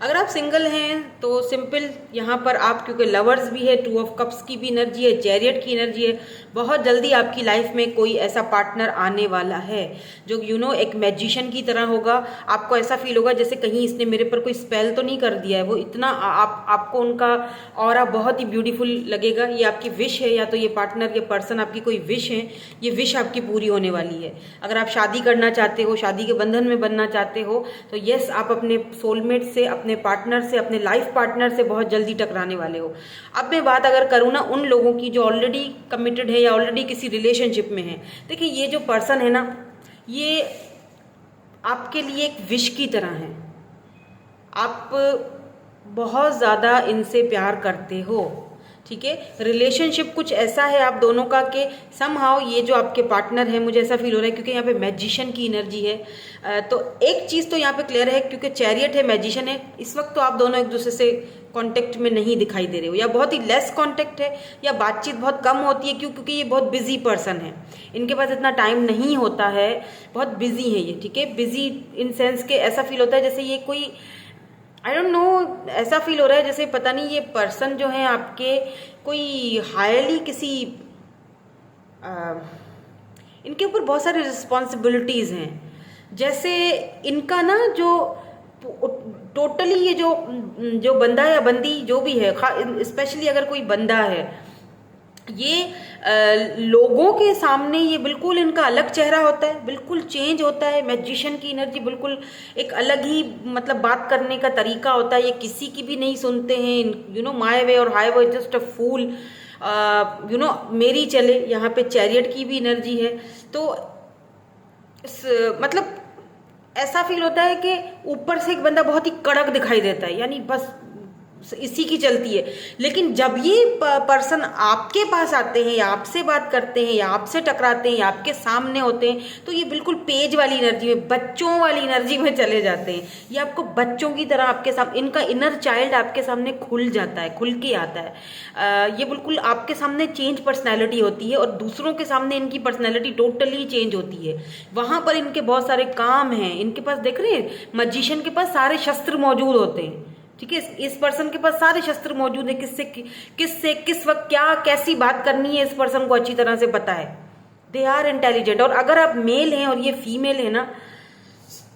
अगर आप सिंगल हैं तो सिंपल यहाँ पर आप, क्योंकि लवर्स भी है, 2 ऑफ कप्स की भी एनर्जी है, चैरियट की एनर्जी है, बहुत जल्दी आपकी लाइफ में कोई ऐसा पार्टनर आने वाला है जो एक मैजिशियन की तरह होगा। आपको ऐसा फील होगा जैसे कहीं इसने मेरे पर कोई स्पेल तो नहीं कर दिया है, वो इतना आपको उनका ऑरा बहुत ही ब्यूटीफुल लगेगा। ये आपकी विश है, या तो ये पार्टनर, ये पर्सन आपकी कोई विश है, ये विश आपकी पूरी होने वाली है। अगर आप शादी करना चाहते हो, शादी के बंधन में बनना चाहते हो, तो यस, आप अपने सोलमेट से, अपने पार्टनर से, अपने लाइफ पार्टनर से बहुत जल्दी टकराने वाले हो। अब मैं बात अगर करूँ ना उन लोगों की जो ऑलरेडी कमिटेड है या ऑलरेडी किसी रिलेशनशिप में है, देखिए ये जो पर्सन है ना, ये आपके लिए एक विश की तरह है। आप बहुत ज़्यादा इनसे प्यार करते हो, ठीक है। रिलेशनशिप कुछ ऐसा है आप दोनों का कि समहाउ ये जो आपके पार्टनर है, मुझे ऐसा फील हो रहा है क्योंकि यहाँ पे मैजिशियन की एनर्जी है, तो एक चीज़ तो यहाँ पे क्लियर है, क्योंकि चैरियट है, मैजिशियन है, इस वक्त तो आप दोनों एक दूसरे से कांटेक्ट में नहीं दिखाई दे रहे हो, या बहुत ही लेस कांटेक्ट है, या बातचीत बहुत कम होती है। क्योंकि ये बहुत बिजी पर्सन है, इनके पास इतना टाइम नहीं होता है, बहुत बिजी है ये, ठीक है। बिजी इन सेंस के ऐसा फील होता है जैसे ये कोई, आई डोंट नो, ऐसा फील हो रहा है जैसे पता नहीं ये पर्सन जो है आपके कोई हाईली किसी, इनके ऊपर बहुत सारी रिस्पॉन्सिबिलिटीज़ हैं। जैसे इनका ना जो टोटली ये जो जो बंदा या बंदी जो भी है, स्पेशली अगर कोई बंदा है, ये लोगों के सामने ये बिल्कुल इनका अलग चेहरा होता है, बिल्कुल चेंज होता है। मैजिशियन की एनर्जी बिल्कुल एक अलग ही मतलब बात करने का तरीका होता है। ये किसी की भी नहीं सुनते हैं, माय वे और हाई वे, जस्ट अ फूल, मेरी चले। यहाँ पे चैरियट की भी एनर्जी है। तो मतलब ऐसा फील होता है कि ऊपर से एक बंदा बहुत ही कड़क दिखाई देता है, यानी बस इसी की चलती है। लेकिन जब ये पर्सन आपके पास आते हैं या आपसे बात करते हैं या आपसे टकराते हैं या आपके सामने होते हैं, तो ये बिल्कुल पेज वाली एनर्जी में, बच्चों वाली एनर्जी में चले जाते हैं। ये आपको बच्चों की तरह आपके सामने, इनका इनर चाइल्ड आपके सामने खुल जाता है, खुल के आता है। ये बिल्कुल आपके सामने चेंज पर्सनैलिटी होती है और दूसरों के सामने इनकी पर्सनैलिटी टोटली चेंज होती है। वहाँ पर इनके बहुत सारे काम हैं। इनके पास देख रहे हैं, मैजिशियन के पास सारे शस्त्र मौजूद होते हैं। ठीक है, इस पर्सन के पास सारे शस्त्र मौजूद है। किससे किस वक्त क्या कैसी बात करनी है, इस पर्सन को अच्छी तरह से पता है। They are intelligent. और अगर आप मेल हैं और ये फीमेल है ना,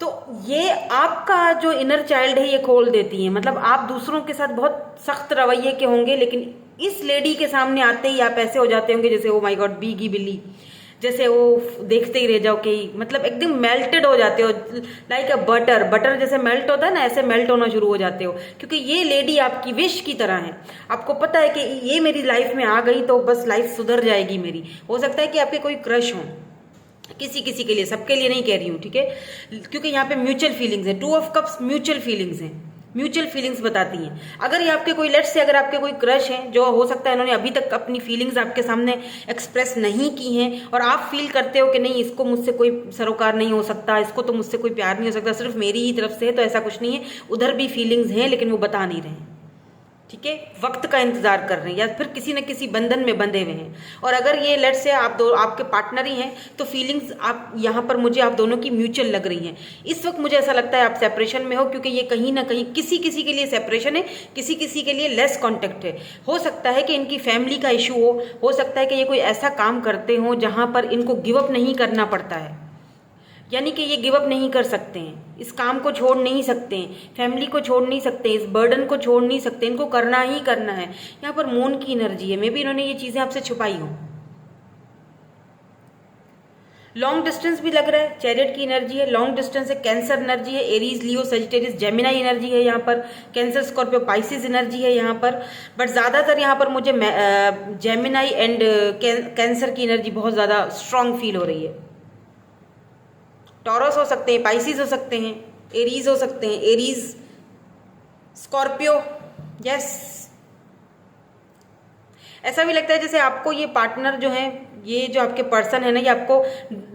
तो ये आपका जो इनर चाइल्ड है ये खोल देती है। मतलब आप दूसरों के साथ बहुत सख्त रवैये के होंगे, लेकिन इस लेडी के सामने आते ही आप ऐसे हो जाते होंगे जैसे ओ माय गॉड, बीगी बिल्ली, जैसे वो देखते ही रह जाओ कि मतलब एकदम मेल्टेड हो जाते हो, लाइक अ बटर जैसे मेल्ट होता है ना, ऐसे मेल्ट होना शुरू हो जाते हो। क्योंकि ये लेडी आपकी विश की तरह है। आपको पता है कि ये मेरी लाइफ में आ गई तो बस लाइफ सुधर जाएगी मेरी। हो सकता है कि आपके कोई क्रश हो, किसी किसी के लिए, सबके लिए नहीं कह रही हूँ, ठीक है, क्योंकि यहाँ पे म्यूचुअल फीलिंग्स है। 2 ऑफ कप्स म्यूचुअल फीलिंग्स हैं, म्यूचुअल फीलिंग्स बताती हैं। अगर ये आपके कोई, लेट्स से अगर आपके कोई क्रश हैं, जो हो सकता है इन्होंने अभी तक अपनी फीलिंग्स आपके सामने एक्सप्रेस नहीं की हैं, और आप फील करते हो कि नहीं, इसको मुझसे कोई सरोकार नहीं हो सकता, इसको तो मुझसे कोई प्यार नहीं हो सकता, सिर्फ मेरी ही तरफ से है, तो ऐसा कुछ नहीं है। उधर भी फीलिंग्स हैं लेकिन वो बता नहीं रहे हैं। ठीक है, वक्त का इंतजार कर रहे हैं या फिर किसी न किसी बंधन में बंधे हुए हैं। और अगर ये लेट्स से आप दो आपके पार्टनर ही हैं, तो फीलिंग्स आप यहाँ पर मुझे आप दोनों की म्यूचुअल लग रही हैं। इस वक्त मुझे ऐसा लगता है आप सेपरेशन में हो, क्योंकि ये कहीं ना कहीं किसी किसी के लिए सेपरेशन है, किसी किसी के लिए लेस कॉन्टेक्ट है। हो सकता है कि इनकी फैमिली का इशू हो सकता है कि ये कोई ऐसा काम करते हो जहाँ पर इनको गिव अप नहीं करना पड़ता है, यानी कि ये गिव अप नहीं कर सकते हैं, इस काम को छोड़ नहीं सकते हैं, फैमिली को छोड़ नहीं सकते, इस बर्डन को छोड़ नहीं सकते, इनको करना ही करना है। यहाँ पर मून की एनर्जी है, मे बी इन्होंने ये चीज़ें आपसे छुपाई हो। लॉन्ग डिस्टेंस भी लग रहा है, चैरियट की एनर्जी है, लॉन्ग डिस्टेंस है, कैंसर एनर्जी है, एरीज, लियो, सजिटेरियस, जेमिनाई एनर्जी है यहाँ पर, कैंसर, स्कॉर्पियो, पाइसिस एनर्जी है यहाँ पर। बट ज़्यादातर यहाँ पर मुझे जेमिनाई एंड कैंसर की एनर्जी बहुत ज़्यादा स्ट्रांग फील हो रही है। टॉरस हो सकते हैं, पाइसिस हो सकते हैं, एरीज हो सकते हैं, एरीज, स्कॉर्पियो, यस। ऐसा भी लगता है जैसे आपको ये पार्टनर जो है, ये जो आपके पर्सन है ना, ये आपको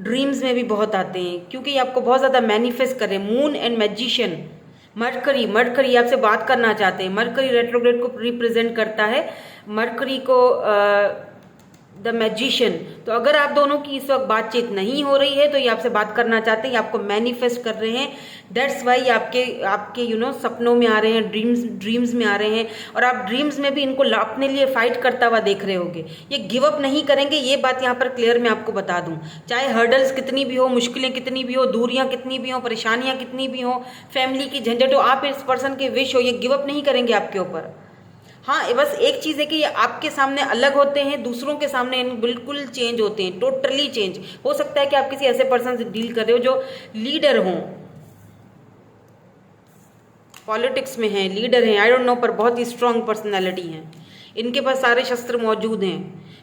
ड्रीम्स में भी बहुत आते हैं, क्योंकि ये आपको बहुत ज़्यादा मैनिफेस्ट कर रहे हैं। मून एंड मैजिशियन, मरकरी आपसे बात करना चाहते हैं। मरकरी रेट्रोग्रेड को रिप्रेजेंट करता है, मरकरी को द मैजिशियन। तो अगर आप दोनों की इस वक्त बातचीत नहीं हो रही है, तो ये आपसे बात करना चाहते हैं, ये आपको मैनिफेस्ट कर रहे हैं। दैट्स वाई आपके सपनों में आ रहे हैं, ड्रीम्स में आ रहे हैं, और आप ड्रीम्स में भी इनको अपने लिए फाइट करता हुआ देख रहे होगे। ये गिव अप नहीं करेंगे, ये बात यहाँ पर क्लियर मैं आपको बता दूं। चाहे हर्डल्स कितनी भी हो, मुश्किलें कितनी भी हो, दूरियां कितनी भी हो, परेशानियां कितनी भी हो, फैमिली की झंझट हो, आप इस पर्सन के विश हो, ये गिव अप नहीं करेंगे आपके ऊपर। हाँ, बस एक चीज़ है कि ये आपके सामने अलग होते हैं, दूसरों के सामने बिल्कुल चेंज होते हैं, टोटली चेंज। हो सकता है कि आप किसी ऐसे पर्सन से डील कर रहे हो जो लीडर हों, पॉलिटिक्स में हैं, लीडर हैं, आई डोंट नो, पर बहुत ही स्ट्रांग पर्सनैलिटी हैं। इनके पास सारे शस्त्र मौजूद हैं,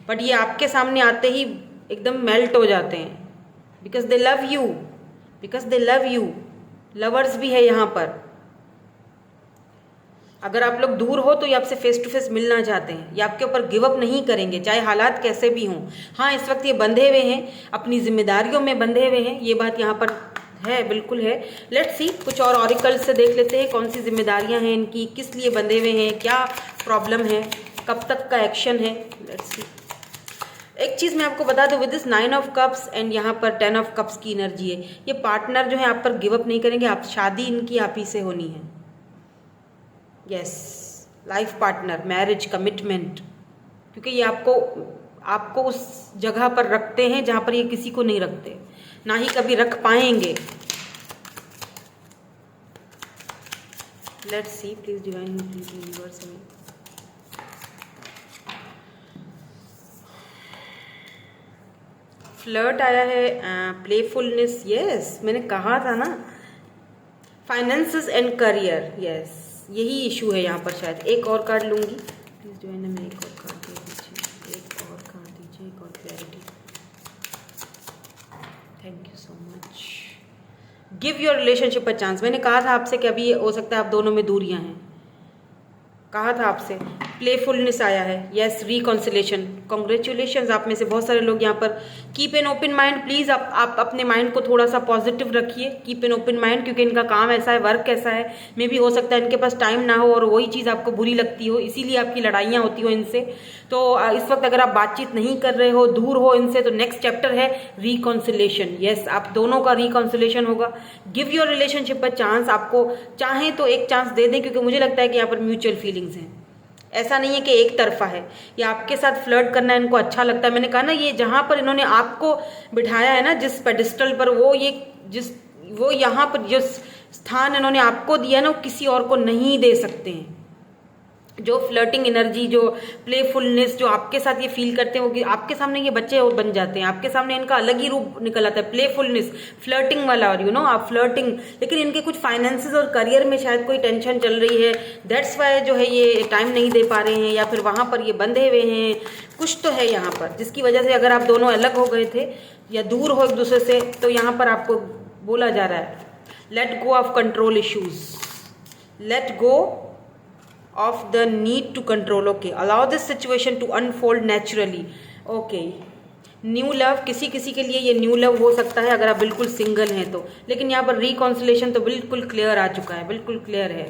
बट ये आपके सामने आते ही एकदम मेल्ट हो जाते हैं, because they love you, because they love you. Lovers भी है यहाँ पर। अगर आप लोग दूर हो तो ये आपसे फेस टू फेस मिलना चाहते हैं, ये आपके ऊपर गिव अप नहीं करेंगे, चाहे हालात कैसे भी हों। हाँ, इस वक्त ये बंधे हुए हैं, अपनी जिम्मेदारियों में बंधे हुए हैं, ये बात यहाँ पर है, बिल्कुल है। लेट्स सी, कुछ और ऑरिकल से देख लेते हैं कौन सी जिम्मेदारियाँ हैं इनकी, किस लिए बंधे हुए हैं, क्या प्रॉब्लम है, कब तक का एक्शन है। Let's see. एक चीज़ मैं आपको बता दूं, with this 9 of cups and यहाँ पर 10 ऑफ कप्स की एनर्जी है, ये पार्टनर जो है आप पर गिव अप नहीं करेंगे। आप शादी इनकी आप ही से होनी है, yes, life partner, marriage, commitment, क्योंकि ये आपको उस जगह पर रखते हैं जहाँ पर ये किसी को नहीं रखते, ना ही कभी रख पाएंगे। Let's see, please divine please universe में। फ्लर्ट आया है, प्लेफुलनेस, यस मैंने कहा था ना। फाइनेंसेस एंड करियर, यस यही इशू है यहाँ पर शायद। एक और कार्ड लूंगी प्लीज डिवाइन, मैं एक और कार्ड दे दीजिए, एक और कार्ड दीजिए, एक और clarity. Thank you so much. Give your relationship a chance. मैंने कहा था आपसे कि अभी हो सकता है आप दोनों में दूरियां हैं, कहा था आपसे। प्लेफुलनेस आया है, यस रिकॉन्सिलेशन, कॉन्ग्रेचुलेशन। आप में से बहुत सारे लोग यहाँ पर keep an open mind, please आप अपने माइंड को थोड़ा सा पॉजिटिव रखिए, कीप एन ओपन माइंड, क्योंकि इनका काम ऐसा है, वर्क ऐसा है। मे भी हो सकता है इनके पास टाइम ना हो और वही चीज़ आपको बुरी लगती हो, इसीलिए आपकी लड़ाइयाँ होती हो इनसे। तो इस वक्त अगर आप बातचीत नहीं कर रहे हो, दूर हो इनसे, तो नेक्स्ट चैप्टर है रिकॉन्सिलेशन। यस आप दोनों का रिकॉन्सिलेशन होगा। Give your relationship a chance, आपको चाहें तो एक चांस दे दें, क्योंकि मुझे लगता है कि यहाँ पर म्यूचुअल फीलिंग्स हैं। ऐसा नहीं है कि एक तरफा है, या आपके साथ फ्लर्ट करना इनको अच्छा लगता है। मैंने कहा ना, ये जहां पर इन्होंने आपको बिठाया है ना, जिस पेडिस्टल पर, वो यहाँ पर जिस स्थान इन्होंने आपको दिया ना, वो किसी और को नहीं दे सकते हैं। जो फ्लर्टिंग एनर्जी, जो प्लेफुलनेस जो आपके साथ ये फील करते हैं, वो आपके सामने ये बच्चे बन जाते हैं, आपके सामने इनका अलग ही रूप निकल आता है, प्लेफुलनेस, फ्लर्टिंग वाला। और आप फ्लर्टिंग, लेकिन इनके कुछ फाइनेंसेस और करियर में शायद कोई टेंशन चल रही है, दैट्स वाई जो है ये टाइम नहीं दे पा रहे हैं, या फिर वहां पर ये बंधे हुए हैं। कुछ तो है यहाँ पर जिसकी वजह से अगर आप दोनों अलग हो गए थे या दूर हो एक दूसरे से, तो यहाँ पर आपको बोला जा रहा है let go of control issues, let go of the need to control. Okay, allow this situation to unfold naturally. Okay, new love, किसी किसी के लिए ये न्यू लव हो सकता है अगर आप बिल्कुल सिंगल हैं तो, लेकिन यहाँ पर रिकॉन्सिलेशन तो बिल्कुल क्लियर आ चुका है, बिल्कुल क्लियर है।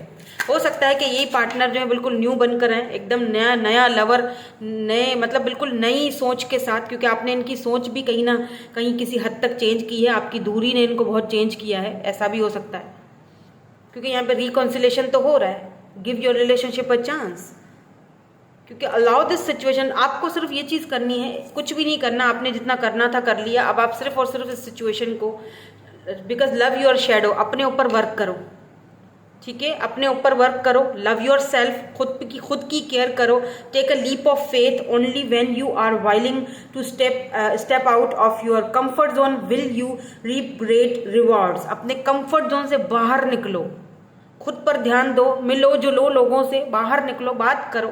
हो सकता है कि यही पार्टनर जो है बिल्कुल न्यू बनकर आए, एकदम नया नया लवर, नए मतलब बिल्कुल नई सोच के साथ, क्योंकि आपने इनकी सोच भी कहीं ना कहीं किसी हद तक चेंज की है, आपकी दूरी ने इनको बहुत चेंज किया है, ऐसा भी हो सकता है, क्योंकि यहाँ पर रिकॉन्सिलेशन तो हो रहा है। Give your relationship a chance, क्योंकि अलाउ दिस सिचुएशन। आपको सिर्फ ये चीज़ करनी है, कुछ भी नहीं करना, आपने जितना करना था कर लिया। अब आप सिर्फ और सिर्फ इस सिचुएशन को, बिकॉज लव योर शेडो, अपने ऊपर वर्क करो, ठीक है, अपने ऊपर वर्क करो। लव योर सेल्फ, खुद की केयर करो। Take a leap of faith, only when you are willing to step out of your comfort zone will you reap great rewards. अपने कंफर्ट जोन से बाहर निकलो, खुद पर ध्यान दो, मिलो जुलो लोगों से, बाहर निकलो, बात करो,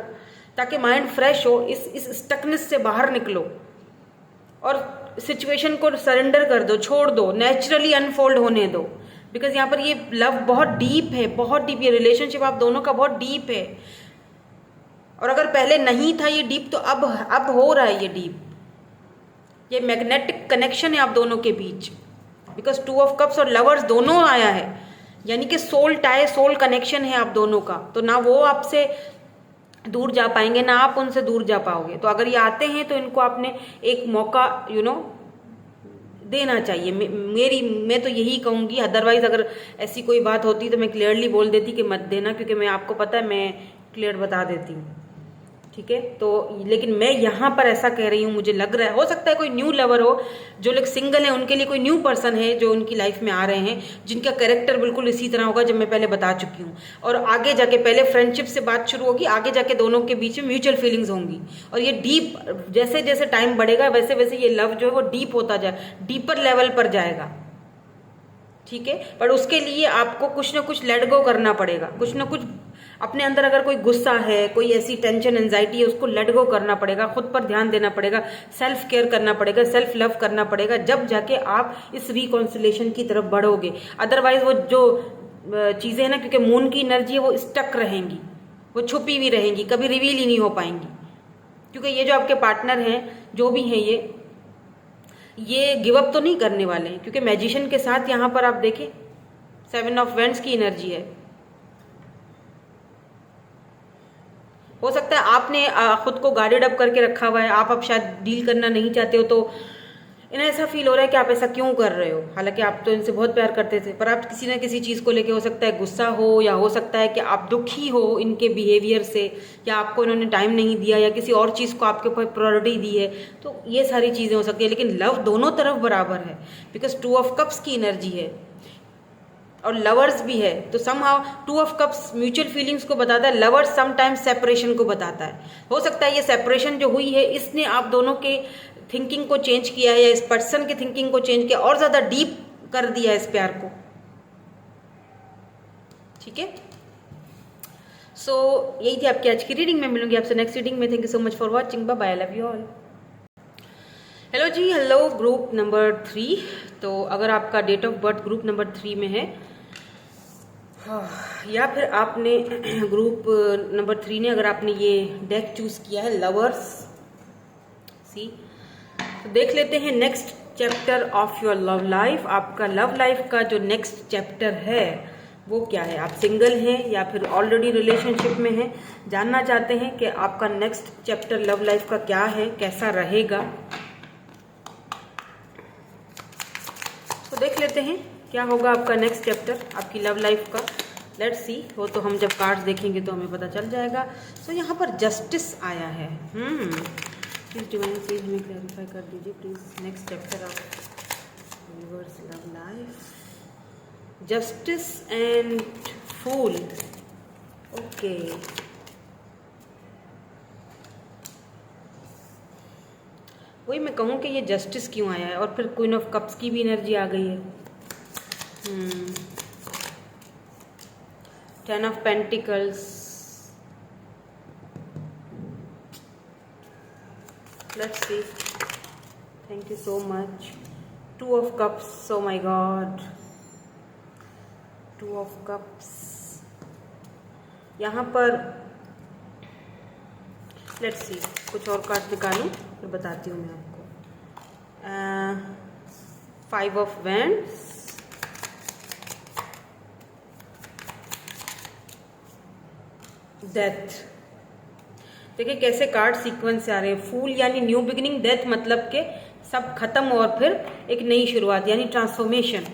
ताकि माइंड फ्रेश हो, इस स्टकनेस से बाहर निकलो और सिचुएशन को सरेंडर कर दो, छोड़ दो, नेचुरली अनफोल्ड होने दो। बिकॉज यहाँ पर ये लव बहुत डीप है, बहुत डीप, ये रिलेशनशिप आप दोनों का बहुत डीप है। और अगर पहले नहीं था ये डीप, तो अब हो रहा है ये डीप, ये मैग्नेटिक कनेक्शन है आप दोनों के बीच। बिकॉज 2 ऑफ कप्स और लवर्स दोनों आया है, यानी कि सोल टाई, सोल कनेक्शन है आप दोनों का। तो ना वो आपसे दूर जा पाएंगे, ना आप उनसे दूर जा पाओगे। तो अगर ये आते हैं तो इनको आपने एक मौका देना चाहिए। मैं तो यही कहूँगी। अदरवाइज अगर ऐसी कोई बात होती तो मैं क्लियरली बोल देती कि मत देना, क्योंकि मैं आपको पता है, मैं क्लियर बता देती हूँ, ठीक है। तो लेकिन मैं यहाँ पर ऐसा कह रही हूँ, मुझे लग रहा है, हो सकता है कोई न्यू लवर हो, जो लोग सिंगल हैं उनके लिए कोई न्यू पर्सन है जो उनकी लाइफ में आ रहे हैं, जिनका कैरेक्टर बिल्कुल इसी तरह होगा जब मैं पहले बता चुकी हूँ। और आगे जाके पहले फ्रेंडशिप से बात शुरू होगी, आगे जाके दोनों के बीच में म्यूचुअल फीलिंग्स होंगी, और ये डीप, जैसे जैसे टाइम बढ़ेगा वैसे वैसे ये लव जो है वो डीप होता जाए, डीपर लेवल पर जाएगा, ठीक है। पर उसके लिए आपको कुछ ना कुछ लेट गो करना पड़ेगा, कुछ ना कुछ अपने अंदर, अगर कोई गुस्सा है, कोई ऐसी टेंशन एंजाइटी है, उसको लेट गो करना पड़ेगा, खुद पर ध्यान देना पड़ेगा, सेल्फ केयर करना पड़ेगा, सेल्फ लव करना पड़ेगा, जब जाके आप इस रिकॉन्सिलेशन की तरफ बढ़ोगे। अदरवाइज वो जो चीज़ें हैं ना, क्योंकि मून की एनर्जी है, वो स्टक रहेंगी, वो छुपी हुई रहेंगी, कभी रिवील ही नहीं हो पाएंगी। क्योंकि ये जो आपके पार्टनर हैं, जो भी हैं, ये गिव अप तो नहीं करने वाले हैं, क्योंकि मैजिशियन के साथ यहाँ पर आप देखें 7 ऑफ वेंड्स की एनर्जी है। हो सकता है आपने खुद को गार्डेड अप करके रखा हुआ है, आप अब शायद डील करना नहीं चाहते हो, तो इन्हें ऐसा फील हो रहा है कि आप ऐसा क्यों कर रहे हो। हालांकि आप तो इनसे बहुत प्यार करते थे, पर आप किसी ना किसी चीज़ को लेके, हो सकता है गुस्सा हो, या हो सकता है कि आप दुखी हो इनके बिहेवियर से, या आपको इन्होंने टाइम नहीं दिया, या किसी और चीज़ को आपके ऊपर प्रायोरिटी दी है, तो ये सारी चीज़ें हो सकती है। लेकिन लव दोनों तरफ बराबर है, बिकॉज 2 ऑफ कप्स की एनर्जी है। और लवर्स भी है, तो somehow two of cups mutual feelings को बताता है, लवर्स समटाइम्स सेपरेशन को बताता है। हो सकता है ये सेपरेशन जो हुई है इसने आप दोनों के थिंकिंग को चेंज किया है, या इस पर्सन की थिंकिंग को चेंज किया और ज़्यादा डीप कर दिया इस प्यार को। ठीक है, सो यही थी आपकी आज की रीडिंग में। मिलूंगी आपसे नेक्स्ट रीडिंग में। Thank you so much for watching. Bye bye, I love you all. Hello ji, hello group number 3। तो अगर आपका date of birth group number 3 में है, या फिर आपने ग्रुप नंबर 3 ने अगर आपने ये डेक चूज किया है लवर्स सी, तो देख लेते हैं next chapter of your love life. आपका लव लाइफ का जो नेक्स्ट चैप्टर है वो क्या है। आप सिंगल हैं या फिर ऑलरेडी रिलेशनशिप में हैं, जानना चाहते हैं कि आपका नेक्स्ट चैप्टर लव लाइफ का क्या है, कैसा रहेगा। तो देख लेते हैं क्या होगा आपका नेक्स्ट चैप्टर आपकी लव लाइफ का। लेट्स सी, वो तो हम जब कार्ड्स देखेंगे तो हमें पता चल जाएगा। सो यहाँ पर जस्टिस आया है। प्लीज डिवाइन प्लीज हमें क्लैरिफाई कर दीजिए please next chapter of universe love life. Justice and fool, okay. वही मैं कहूँ कि ये जस्टिस क्यों आया है, और फिर क्वीन ऑफ कप्स की भी एनर्जी आ गई है। 10 of pentacles, let's see, thank you so much. 2 of cups, O my God, 2 of cups. यहाँ पर लेट्स सी, कुछ और कार्ड निकालूं फिर बताती हूँ मैं आपको। 5 ऑफ वैंड्स, डेथ। देखिए कैसे कार्ड सीक्वेंस से आ रहे हैं। फूल यानी न्यू बिगिनिंग, डेथ मतलब के सब खत्म और फिर एक नई शुरुआत यानी ट्रांसफॉर्मेशन।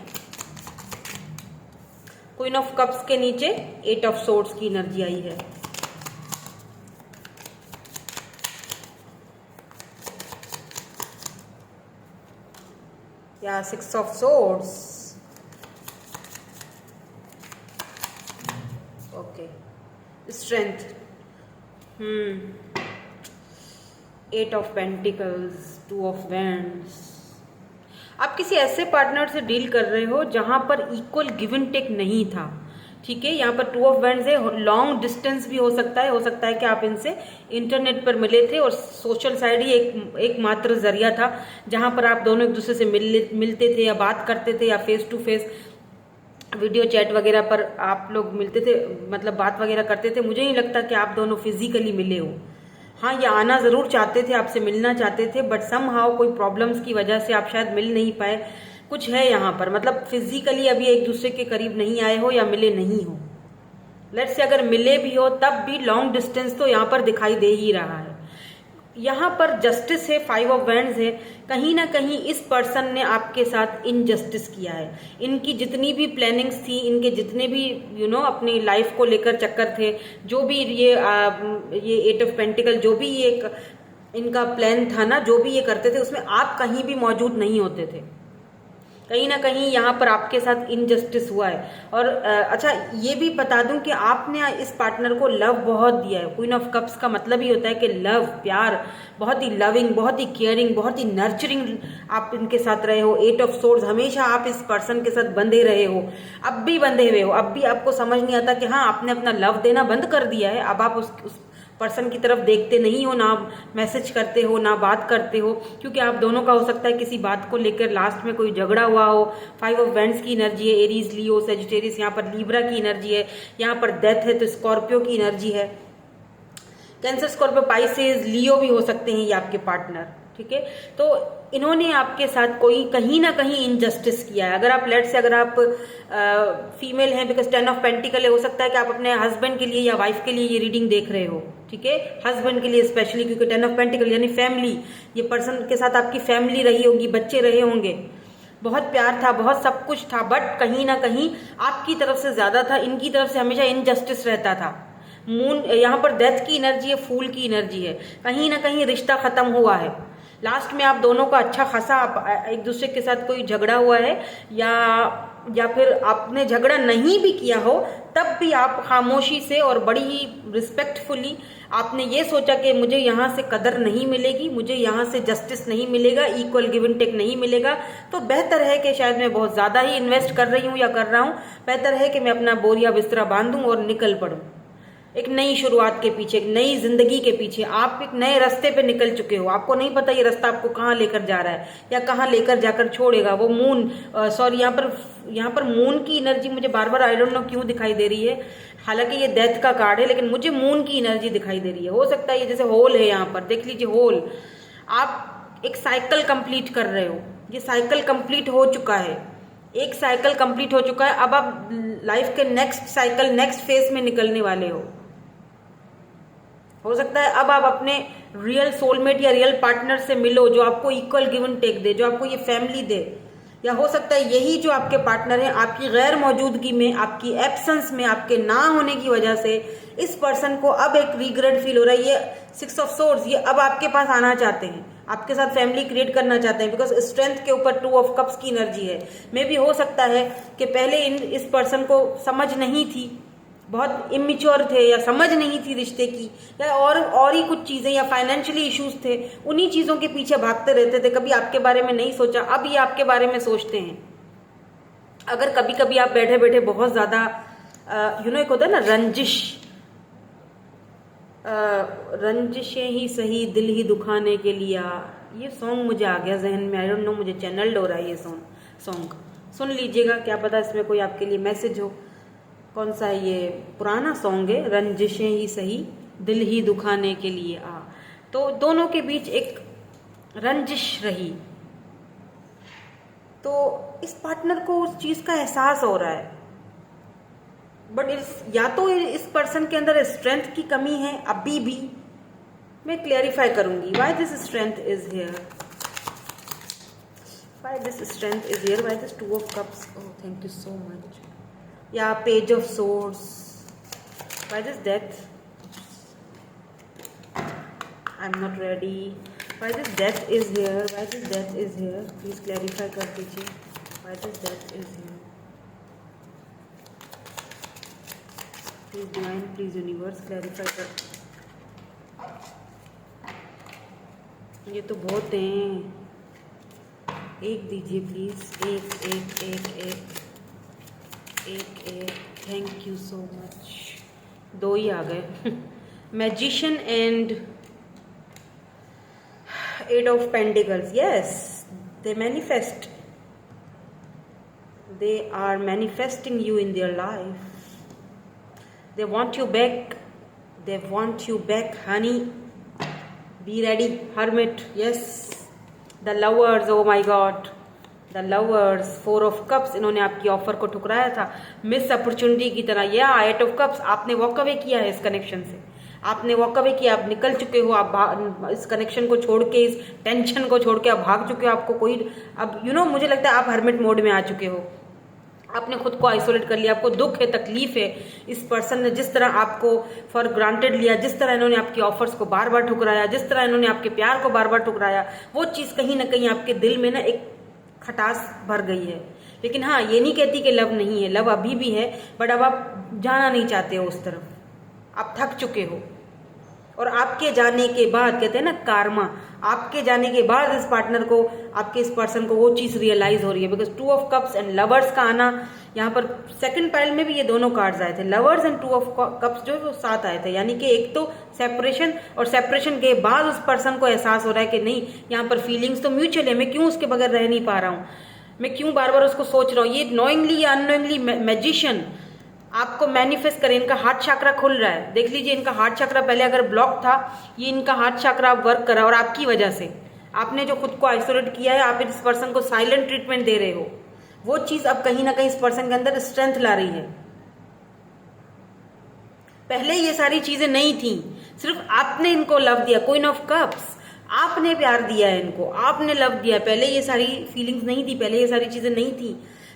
क्वीन ऑफ कप्स के नीचे 8 ऑफ सोर्ड्स की एनर्जी आई है। या 6 of swords, okay. Strength, 8 of pentacles, 2 of wands. आप किसी ऐसे पार्टनर से डील कर रहे हो जहां पर इक्वल गिव एंड टेक नहीं था। ठीक है, यहाँ पर 2 ऑफ वैंड्स है। लॉन्ग डिस्टेंस भी हो सकता है कि आप इनसे इंटरनेट पर मिले थे और सोशल साइड ही एक मात्र जरिया था जहां पर आप दोनों एक दूसरे से मिलते थे या बात करते थे, या face to face video chat वगैरह पर आप लोग मिलते थे, मतलब बात वगैरह करते थे। मुझे नहीं लगता कि आप दोनों फिजिकली मिले हो। हाँ, ये आना ज़रूर चाहते थे, आपसे मिलना चाहते थे, बट समहाउ कोई प्रॉब्लम्स की वजह से आप शायद मिल नहीं पाए। कुछ है यहाँ पर, मतलब फिजिकली अभी एक दूसरे के करीब नहीं आए हो या मिले नहीं हो। लेट्स से अगर मिले भी हो तब भी लॉन्ग डिस्टेंस तो यहाँ पर दिखाई दे ही रहा है। यहाँ पर जस्टिस है, 5 ऑफ वैंड्स है। कहीं ना कहीं इस पर्सन ने आपके साथ इनजस्टिस किया है। इनकी जितनी भी प्लानिंग्स थी, इनके जितने भी अपनी लाइफ को लेकर चक्कर थे, जो भी ये 8 ऑफ पेंटिकल, जो भी ये इनका प्लान था ना, जो भी ये करते थे उसमें आप कहीं भी मौजूद नहीं होते थे। कहीं ना कहीं यहाँ पर आपके साथ इनजस्टिस हुआ है। और अच्छा ये भी बता दूं कि आपने इस पार्टनर को लव बहुत दिया है। क्वीन ऑफ कप्स का मतलब ही होता है कि लव, प्यार, बहुत ही लविंग, बहुत ही केयरिंग, बहुत ही नर्चरिंग आप इनके साथ रहे हो। 8 ऑफ सोर्ड्स, हमेशा आप इस पर्सन के साथ बंधे रहे हो, अब भी बंधे हुए हो। अब भी आपको समझ नहीं आता कि हाँ, आपने अपना लव देना बंद कर दिया है। अब आप उस पर्सन की तरफ देखते नहीं हो, ना मैसेज करते हो, ना बात करते हो, क्योंकि आप दोनों का हो सकता है किसी बात को लेकर लास्ट में कोई झगड़ा हुआ हो। 5 ऑफ वैंड्स की एनर्जी है, एरीज, लियो, सेजिटेरियस, यहाँ पर लीब्रा की एनर्जी है, यहाँ पर डेथ है तो स्कॉर्पियो की एनर्जी है। कैंसर, स्कॉर्पियो, पाइसेस, लियो भी हो सकते हैं ये आपके पार्टनर। ठीक है, तो इन्होंने आपके साथ कोई कहीं ना कहीं इनजस्टिस किया है। अगर आप अगर आप फीमेल हैं, बिकॉज 10 ऑफ पेंटिकल है, हो सकता है कि आप अपने हस्बैंड के लिए या वाइफ के लिए ये रीडिंग देख रहे हो। ठीक है, हस्बैंड के लिए स्पेशली, क्योंकि 10 ऑफ पेंटिकल यानी फैमिली। ये पर्सन के साथ आपकी फैमिली रही होगी, बच्चे रहे होंगे, बहुत प्यार था, बहुत सब कुछ था, बट कहीं ना कहीं आपकी तरफ से ज्यादा था, इनकी तरफ से हमेशा इनजस्टिस रहता था। मून, यहाँ पर डेथ की एनर्जी है, फूल की एनर्जी है। कहीं ना कहीं रिश्ता खत्म हुआ है। लास्ट में आप दोनों का अच्छा खासा एक दूसरे के साथ कोई झगड़ा हुआ है, या या फिर आपने झगड़ा नहीं भी किया हो तब भी आप खामोशी से और बड़ी ही रिस्पेक्टफुली आपने ये सोचा कि मुझे यहाँ से कदर नहीं मिलेगी, मुझे यहाँ से जस्टिस नहीं मिलेगा, इक्वल गिव एंड टेक नहीं मिलेगा, तो बेहतर है कि शायद मैं बहुत ज़्यादा ही इन्वेस्ट कर रही हूँ या कर रहा हूँ, बेहतर है कि मैं अपना बोरिया बिस्तरा बांधूँ और निकल पड़ूँ एक नई शुरुआत के पीछे, एक नई जिंदगी के पीछे। आप एक नए रास्ते पे निकल चुके हो, आपको नहीं पता ये रास्ता आपको कहाँ लेकर जा रहा है या कहाँ लेकर जाकर छोड़ेगा। वो मून सॉरी यहाँ पर मून की एनर्जी मुझे बार बार आई डोंट नो क्यों दिखाई दे रही है, हालांकि ये डेथ का कार्ड है लेकिन मुझे मून की एनर्जी दिखाई दे रही है। हो सकता है ये जैसे होल है, यहाँ पर देख लीजिए होल, आप एक साइकिल कंप्लीट कर रहे हो, ये साइकिल कंप्लीट हो चुका है, एक साइकिल कंप्लीट हो चुका है, अब आप लाइफ के नेक्स्ट साइकिल नेक्स्ट फेज में निकलने वाले हो सकता है अब आप अपने रियल सोलमेट या रियल पार्टनर से मिलो जो आपको इक्वल गिव एंड टेक दे, जो आपको ये फैमिली दे, या हो सकता है यही जो आपके पार्टनर हैं आपकी गैर मौजूदगी में, आपकी एब्सेंस में, आपके ना होने की वजह से इस पर्सन को अब एक रिग्रेट फील हो रहा है। ये 6 ऑफ सोर्ड्स, ये अब आपके पास आना चाहते हैं, आपके साथ फैमिली क्रिएट करना चाहते हैं, बिकॉज स्ट्रेंथ के ऊपर 2 ऑफ कप्स की एनर्जी है। मे भी हो सकता है कि पहले इस पर्सन को समझ नहीं थी, बहुत इमेच्योर थे या समझ नहीं थी रिश्ते की, या और ही कुछ चीजें, या फाइनेंशियली इश्यूज थे, उन्हीं चीजों के पीछे भागते रहते थे, कभी आपके बारे में नहीं सोचा, अब ये आपके बारे में सोचते हैं। अगर कभी कभी आप बैठे बैठे बहुत ज्यादा एक होता है ना रंजिशें ही सही दिल ही दुखाने के लिए, ये सॉन्ग मुझे आ गया जहन में, आई डोंट नो मुझे चैनल्ड हो रहा है ये सॉन्ग सुन लीजिएगा, क्या पता इसमें कोई आपके लिए मैसेज हो। कौन सा है ये? पुराना सॉन्ग है, रंजिशें ही सही दिल ही दुखाने के लिए आ। तो दोनों के बीच एक रंजिश रही, तो इस पार्टनर को उस चीज का एहसास हो रहा है, बट या तो इस पर्सन के अंदर स्ट्रेंथ की कमी है अभी भी। मैं क्लियरिफाई करूंगी why this strength is here, why this strength is here, why this 2 of cups, oh thank you so much, या page of swords, why this death, I am not ready, why this death is here, why this death is here, please clarify कर दीजिए, why this death is here, please divine, please universe clarify कर। ये तो बहुत हैं, एक दीजिए please, एक थैंक यू सो मच, 2 ही आ गए। Magician and 8 of pentacles, yes they manifest, they are manifesting you in their life, they want you back honey, be ready, hermit, yes, the lovers, oh my god, the lovers, 4 of cups, इन्होंने आपकी offer को ठुकराया था miss opportunity की तरह, या 8 of cups, आपने walk away किया है इस कनेक्शन से, आपने वॉक अवे किया, आप निकल चुके हो, आप इस कनेक्शन को छोड़ के, इस टेंशन को छोड़ के आप भाग चुके हो, आपको कोई अब मुझे लगता है आप हर्मिट मोड में आ चुके हो, आपने खुद को आइसोलेट कर लिया, आपको दुख है, तकलीफ है, इस पर्सन ने जिस तरह आपको फॉर ग्रांटेड लिया, जिस तरह इन्होंने आपकी ऑफर्स को बार बार ठुकराया, जिस तरह इन्होंने आपके प्यार को बार बार ठुकराया, वो चीज़ कहीं ना कहीं आपके दिल में ना एक खटास भर गई है। लेकिन हाँ, ये नहीं कहती कि लव नहीं है, लव अभी भी है, बट अब आप जाना नहीं चाहते हो उस तरफ, आप थक चुके हो। और आपके जाने के बाद, कहते हैं ना कारमा, आपके जाने के बाद इस पार्टनर को, आपके इस पर्सन को वो चीज रियलाइज हो रही है, because 2 of cups and lovers का आना, यहाँ पर सेकंड पाइल में भी ये दोनों कार्ड्स आए थे, लवर्स एंड 2 ऑफ कप्स जो वो साथ आए थे, यानी कि एक तो सेपरेशन, और सेपरेशन के बाद उस पर्सन को एहसास हो रहा है कि नहीं, यहाँ पर फीलिंग्स तो म्यूचुअल है, मैं क्यों उसके बगैर रह नहीं पा रहा हूँ, मैं क्यों बार बार उसको सोच रहा हूँ। ये नोइंगली या अननोइंगली मैजिशियन आपको मैनिफेस्ट करे, इनका हार्ट चक्रा खुल रहा है, देख लीजिए, इनका हार्ट चक्रा पहले अगर ब्लॉक था, ये इनका हार्ट चक्रा अब वर्क कर रहा है, और आपकी वजह से, आपने जो खुद को आइसोलेट किया है, आप इस पर्सन को साइलेंट ट्रीटमेंट दे रहे हो, वो चीज अब कहीं ना कहीं इस पर्सन के अंदर स्ट्रेंथ ला रही है। पहले ये सारी चीजें नहीं थी, सिर्फ आपने इनको लव दिया, क्वीन ऑफ कप्स, आपने प्यार दिया है इनको, आपने लव दिया, पहले ये सारी फीलिंग्स नहीं थी, पहले ये सारी चीजें नहीं थी,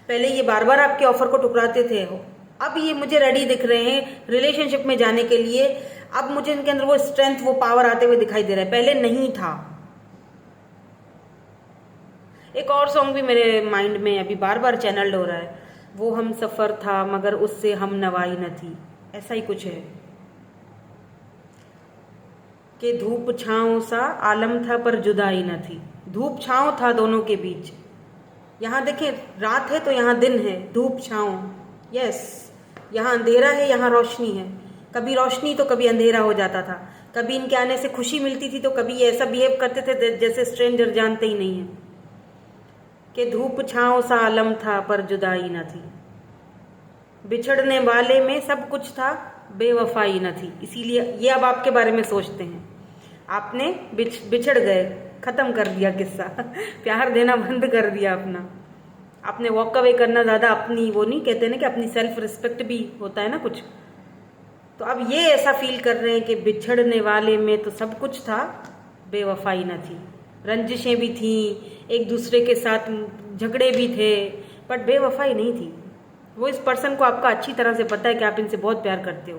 पहले ये बार बार आपके ऑफर को ठुकराते थे, अब ये मुझे रेडी दिख रहे हैं रिलेशनशिप में जाने के लिए, अब मुझे इनके अंदर वो स्ट्रेंथ, वो पावर आते हुए दिखाई दे रहा है, पहले नहीं था। एक और सॉन्ग भी मेरे माइंड में अभी बार बार चैनल्ड हो रहा है, वो हम सफ़र था मगर उससे हम नवाई न थी, ऐसा ही कुछ है। कि धूप छाँव सा आलम था पर जुदाई न थी, धूप छाँव था दोनों के बीच। यहाँ देखें, रात है तो यहाँ दिन है, धूप छाँव, यस, यहाँ अंधेरा है यहाँ रोशनी है। कभी रोशनी तो कभी अंधेरा हो जाता था, कभी इनके आने से खुशी मिलती थी तो कभी ऐसा बिहेव करते थे जैसे स्ट्रेंजर जानते ही नहीं है। कि धूप छाँव सा आलम था पर जुदाई न थी, बिछड़ने वाले में सब कुछ था बेवफाई न थी। इसीलिए ये अब आपके बारे में सोचते हैं, आपने बिछड़ गए, खत्म कर दिया किस्सा प्यार देना बंद कर दिया अपना, आपने वॉक अवे करना ज़्यादा अपनी, वो नहीं कहते ना कि अपनी सेल्फ रिस्पेक्ट भी होता है ना कुछ, तो अब ये ऐसा फील कर रहे हैं कि बिछड़ने वाले में तो सब कुछ था बेवफाई न थी। रंजिशें भी थीं, एक दूसरे के साथ झगड़े भी थे, बट बेवफाई नहीं थी। वो इस पर्सन को आपका अच्छी तरह से पता है कि आप इनसे बहुत प्यार करते हो,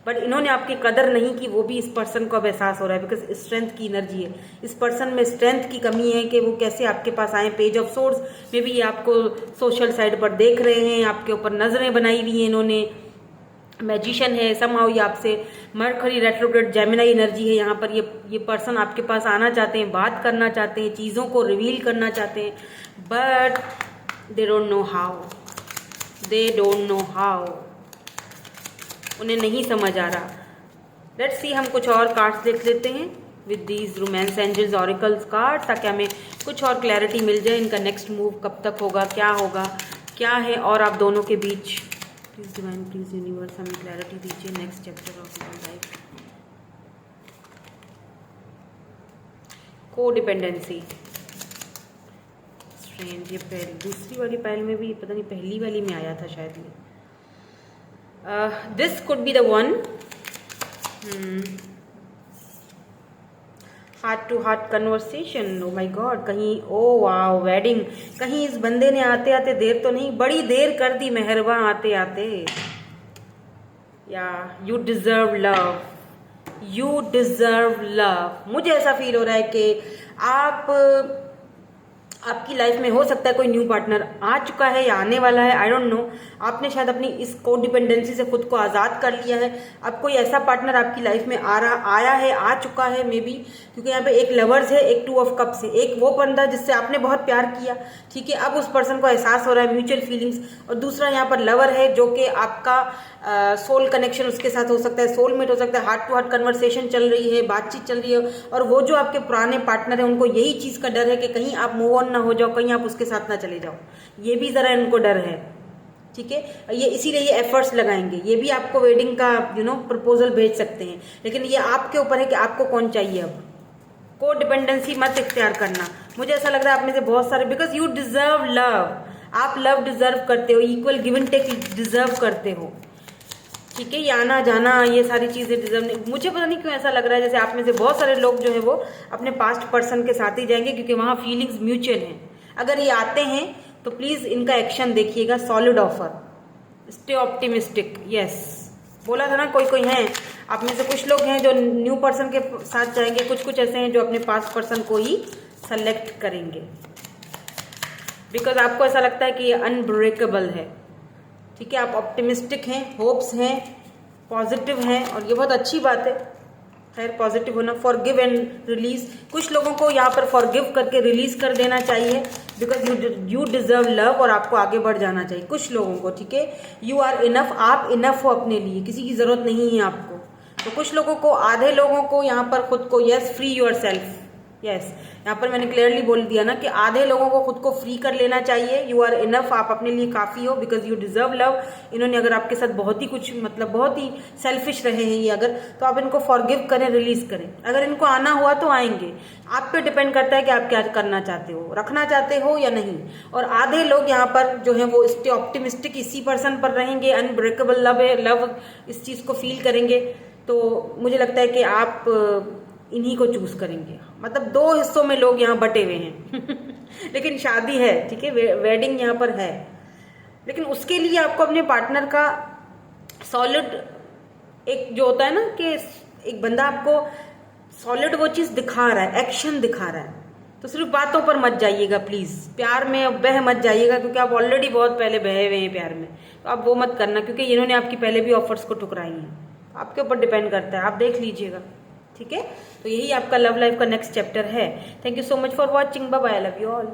बट इन्होंने आपकी कदर नहीं की, वो भी इस पर्सन को अब एहसास हो रहा है, बिकॉज स्ट्रेंथ की एनर्जी है इस पर्सन में। स्ट्रेंथ की कमी है कि वो कैसे आपके पास आए। पेज ऑफ सोर्स में भी ये आपको सोशल साइड पर देख रहे हैं, आपके ऊपर नजरें बनाई हुई हैं इन्होंने। मैजिशियन है समहाउ, ये आपसे मरकरी रेट्रोग्रेड जेमिनी एनर्जी है यहाँ पर। ये पर्सन आपके पास आना चाहते हैं, बात करना चाहते हैं, चीज़ों को रिवील करना चाहते हैं, but they don't know how, they don't know how, उन्हें नहीं समझ आ रहा। लेट्स सी, हम कुछ और कार्ड्स देख लेते हैं with these romance angels oracles card, ताकि हमें कुछ और क्लैरिटी मिल जाए। इनका नेक्स्ट मूव कब तक होगा, क्या है और आप दोनों के बीच। प्लीज डिवाइन, प्लीज यूनिवर्स, हमें क्लैरिटी दीजिए next chapter of my life. को डिपेंडेंसी, स्ट्रेंज, ये दूसरी वाली पाइल में भी पता नहीं, पहली वाली में आया था शायद ये। This could be the one. Heart to heart conversation, oh my god, कहीं ओ वाओ वेडिंग, कहीं इस बंदे ने आते आते देर तो नहीं, बड़ी देर कर दी मेहरबा आते आते। या you deserve love, you deserve love. मुझे ऐसा फील हो रहा है कि आपकी लाइफ में हो सकता है कोई न्यू पार्टनर आ चुका है या आने वाला है, आई डोंट नो। आपने शायद अपनी इस कोडिपेंडेंसी से खुद को आज़ाद कर लिया है। अब कोई ऐसा पार्टनर आपकी लाइफ में आया है, आ चुका है मे बी, क्योंकि यहाँ पे एक लवर्स है, एक 2 ऑफ कप्स है। एक वो बंदा जिससे आपने बहुत प्यार किया, ठीक है, अब उस पर्सन को एहसास हो रहा है म्यूचुअल फीलिंग्स, और दूसरा यहाँ पर लवर है जो कि आपका सोल कनेक्शन उसके साथ हो सकता है, सोलमेट हो सकता है, हार्ट टू हार्ट कन्वर्सेशन चल रही है, बातचीत चल रही है। और वो जो आपके पुराने पार्टनर है उनको यही चीज़ का डर है कि कहीं आप मूव ऑन ना हो जाओ, कहीं आप उसके साथ ना चले जाओ, ये भी ज़रा इनको डर है, ठीक है। ये इसीलिए ये एफर्ट्स लगाएंगे, ये भी आपको वेडिंग का प्रपोजल भेज सकते हैं, लेकिन ये आपके ऊपर है कि आपको कौन चाहिए। अब को डिपेंडेंसी मत इख्तियार करना। मुझे ऐसा लग रहा है आप में से बहुत सारे, बिकॉज यू डिजर्व लव, आप लव डिजर्व करते हो, equal give and take deserve करते हो, ठीक है। ये आना जाना, ये सारी चीज़ें डिजर्व नहीं। मुझे पता नहीं क्यों ऐसा लग रहा है जैसे आप में से बहुत सारे लोग जो है वो अपने पास्ट पर्सन के साथ ही जाएंगे, क्योंकि वहाँ फीलिंग्स म्यूचुअल हैं। अगर ये आते हैं तो प्लीज़ इनका एक्शन देखिएगा, solid offer, stay optimistic. Yes, बोला था ना, कोई है आप में से कुछ लोग हैं जो न्यू पर्सन के साथ जाएंगे, कुछ ऐसे हैं जो अपने पास्ट पर्सन को ही सेलेक्ट करेंगे, बिकॉज आपको ऐसा लगता है कि ये अनब्रेकेबल है, ठीक है। आप ऑप्टिमिस्टिक हैं, होप्स हैं, पॉजिटिव हैं, और ये बहुत अच्छी बात है। खैर, पॉजिटिव होना, फॉरगिव एंड रिलीज, कुछ लोगों को यहाँ पर फॉरगिव करके रिलीज कर देना चाहिए, बिकॉज यू डिजर्व लव, और आपको आगे बढ़ जाना चाहिए कुछ लोगों को, ठीक है। यू आर इनफ, आप इनफ हो अपने लिए, किसी की जरूरत नहीं है आपको। तो कुछ लोगों को, आधे लोगों को यहाँ पर खुद को, yes, free your self, yes, यहाँ पर मैंने क्लियरली बोल दिया ना कि आधे लोगों को खुद को फ्री कर लेना चाहिए। यू आर इनफ, आप अपने लिए काफ़ी हो, बिकॉज यू डिजर्व लव। इन्होंने अगर आपके साथ बहुत ही कुछ, मतलब बहुत ही सेल्फिश रहे हैं ये अगर, तो आप इनको फॉरगिव करें, रिलीज करें। अगर इनको आना हुआ तो आएंगे, आप पे डिपेंड करता है कि आप क्या करना चाहते हो, रखना चाहते हो या नहीं। और आधे लोग यहाँ पर जो है वो स्टे ऑप्टिमिस्टिक, इसी पर्सन पर रहेंगे, अनब्रेकेबल लव है, लव इस चीज़ को फील करेंगे। तो मुझे लगता है कि आप इन्हीं को चूज करेंगे। मतलब 2 हिस्सों में लोग यहाँ बटे हुए हैं लेकिन शादी है, ठीक है, वेडिंग यहाँ पर है, लेकिन उसके लिए आपको अपने पार्टनर का सॉलिड, एक जो होता है ना कि एक बंदा आपको सॉलिड वो चीज़ दिखा रहा है, एक्शन दिखा रहा है, तो सिर्फ बातों पर मत जाइएगा प्लीज़, प्यार में बह मत जाइएगा, क्योंकि आप ऑलरेडी बहुत पहले बहे हुए हैं प्यार में। तो आप वो मत करना, क्योंकि इन्होंने आपकी पहले भी ऑफर्स को ठुकराई हैं। आपके ऊपर डिपेंड करता है, आप देख लीजिएगा, ठीक है। तो यही आपका लव लाइफ का नेक्स्ट चैप्टर है। Thank you so much for watching, bye bye, I love you all.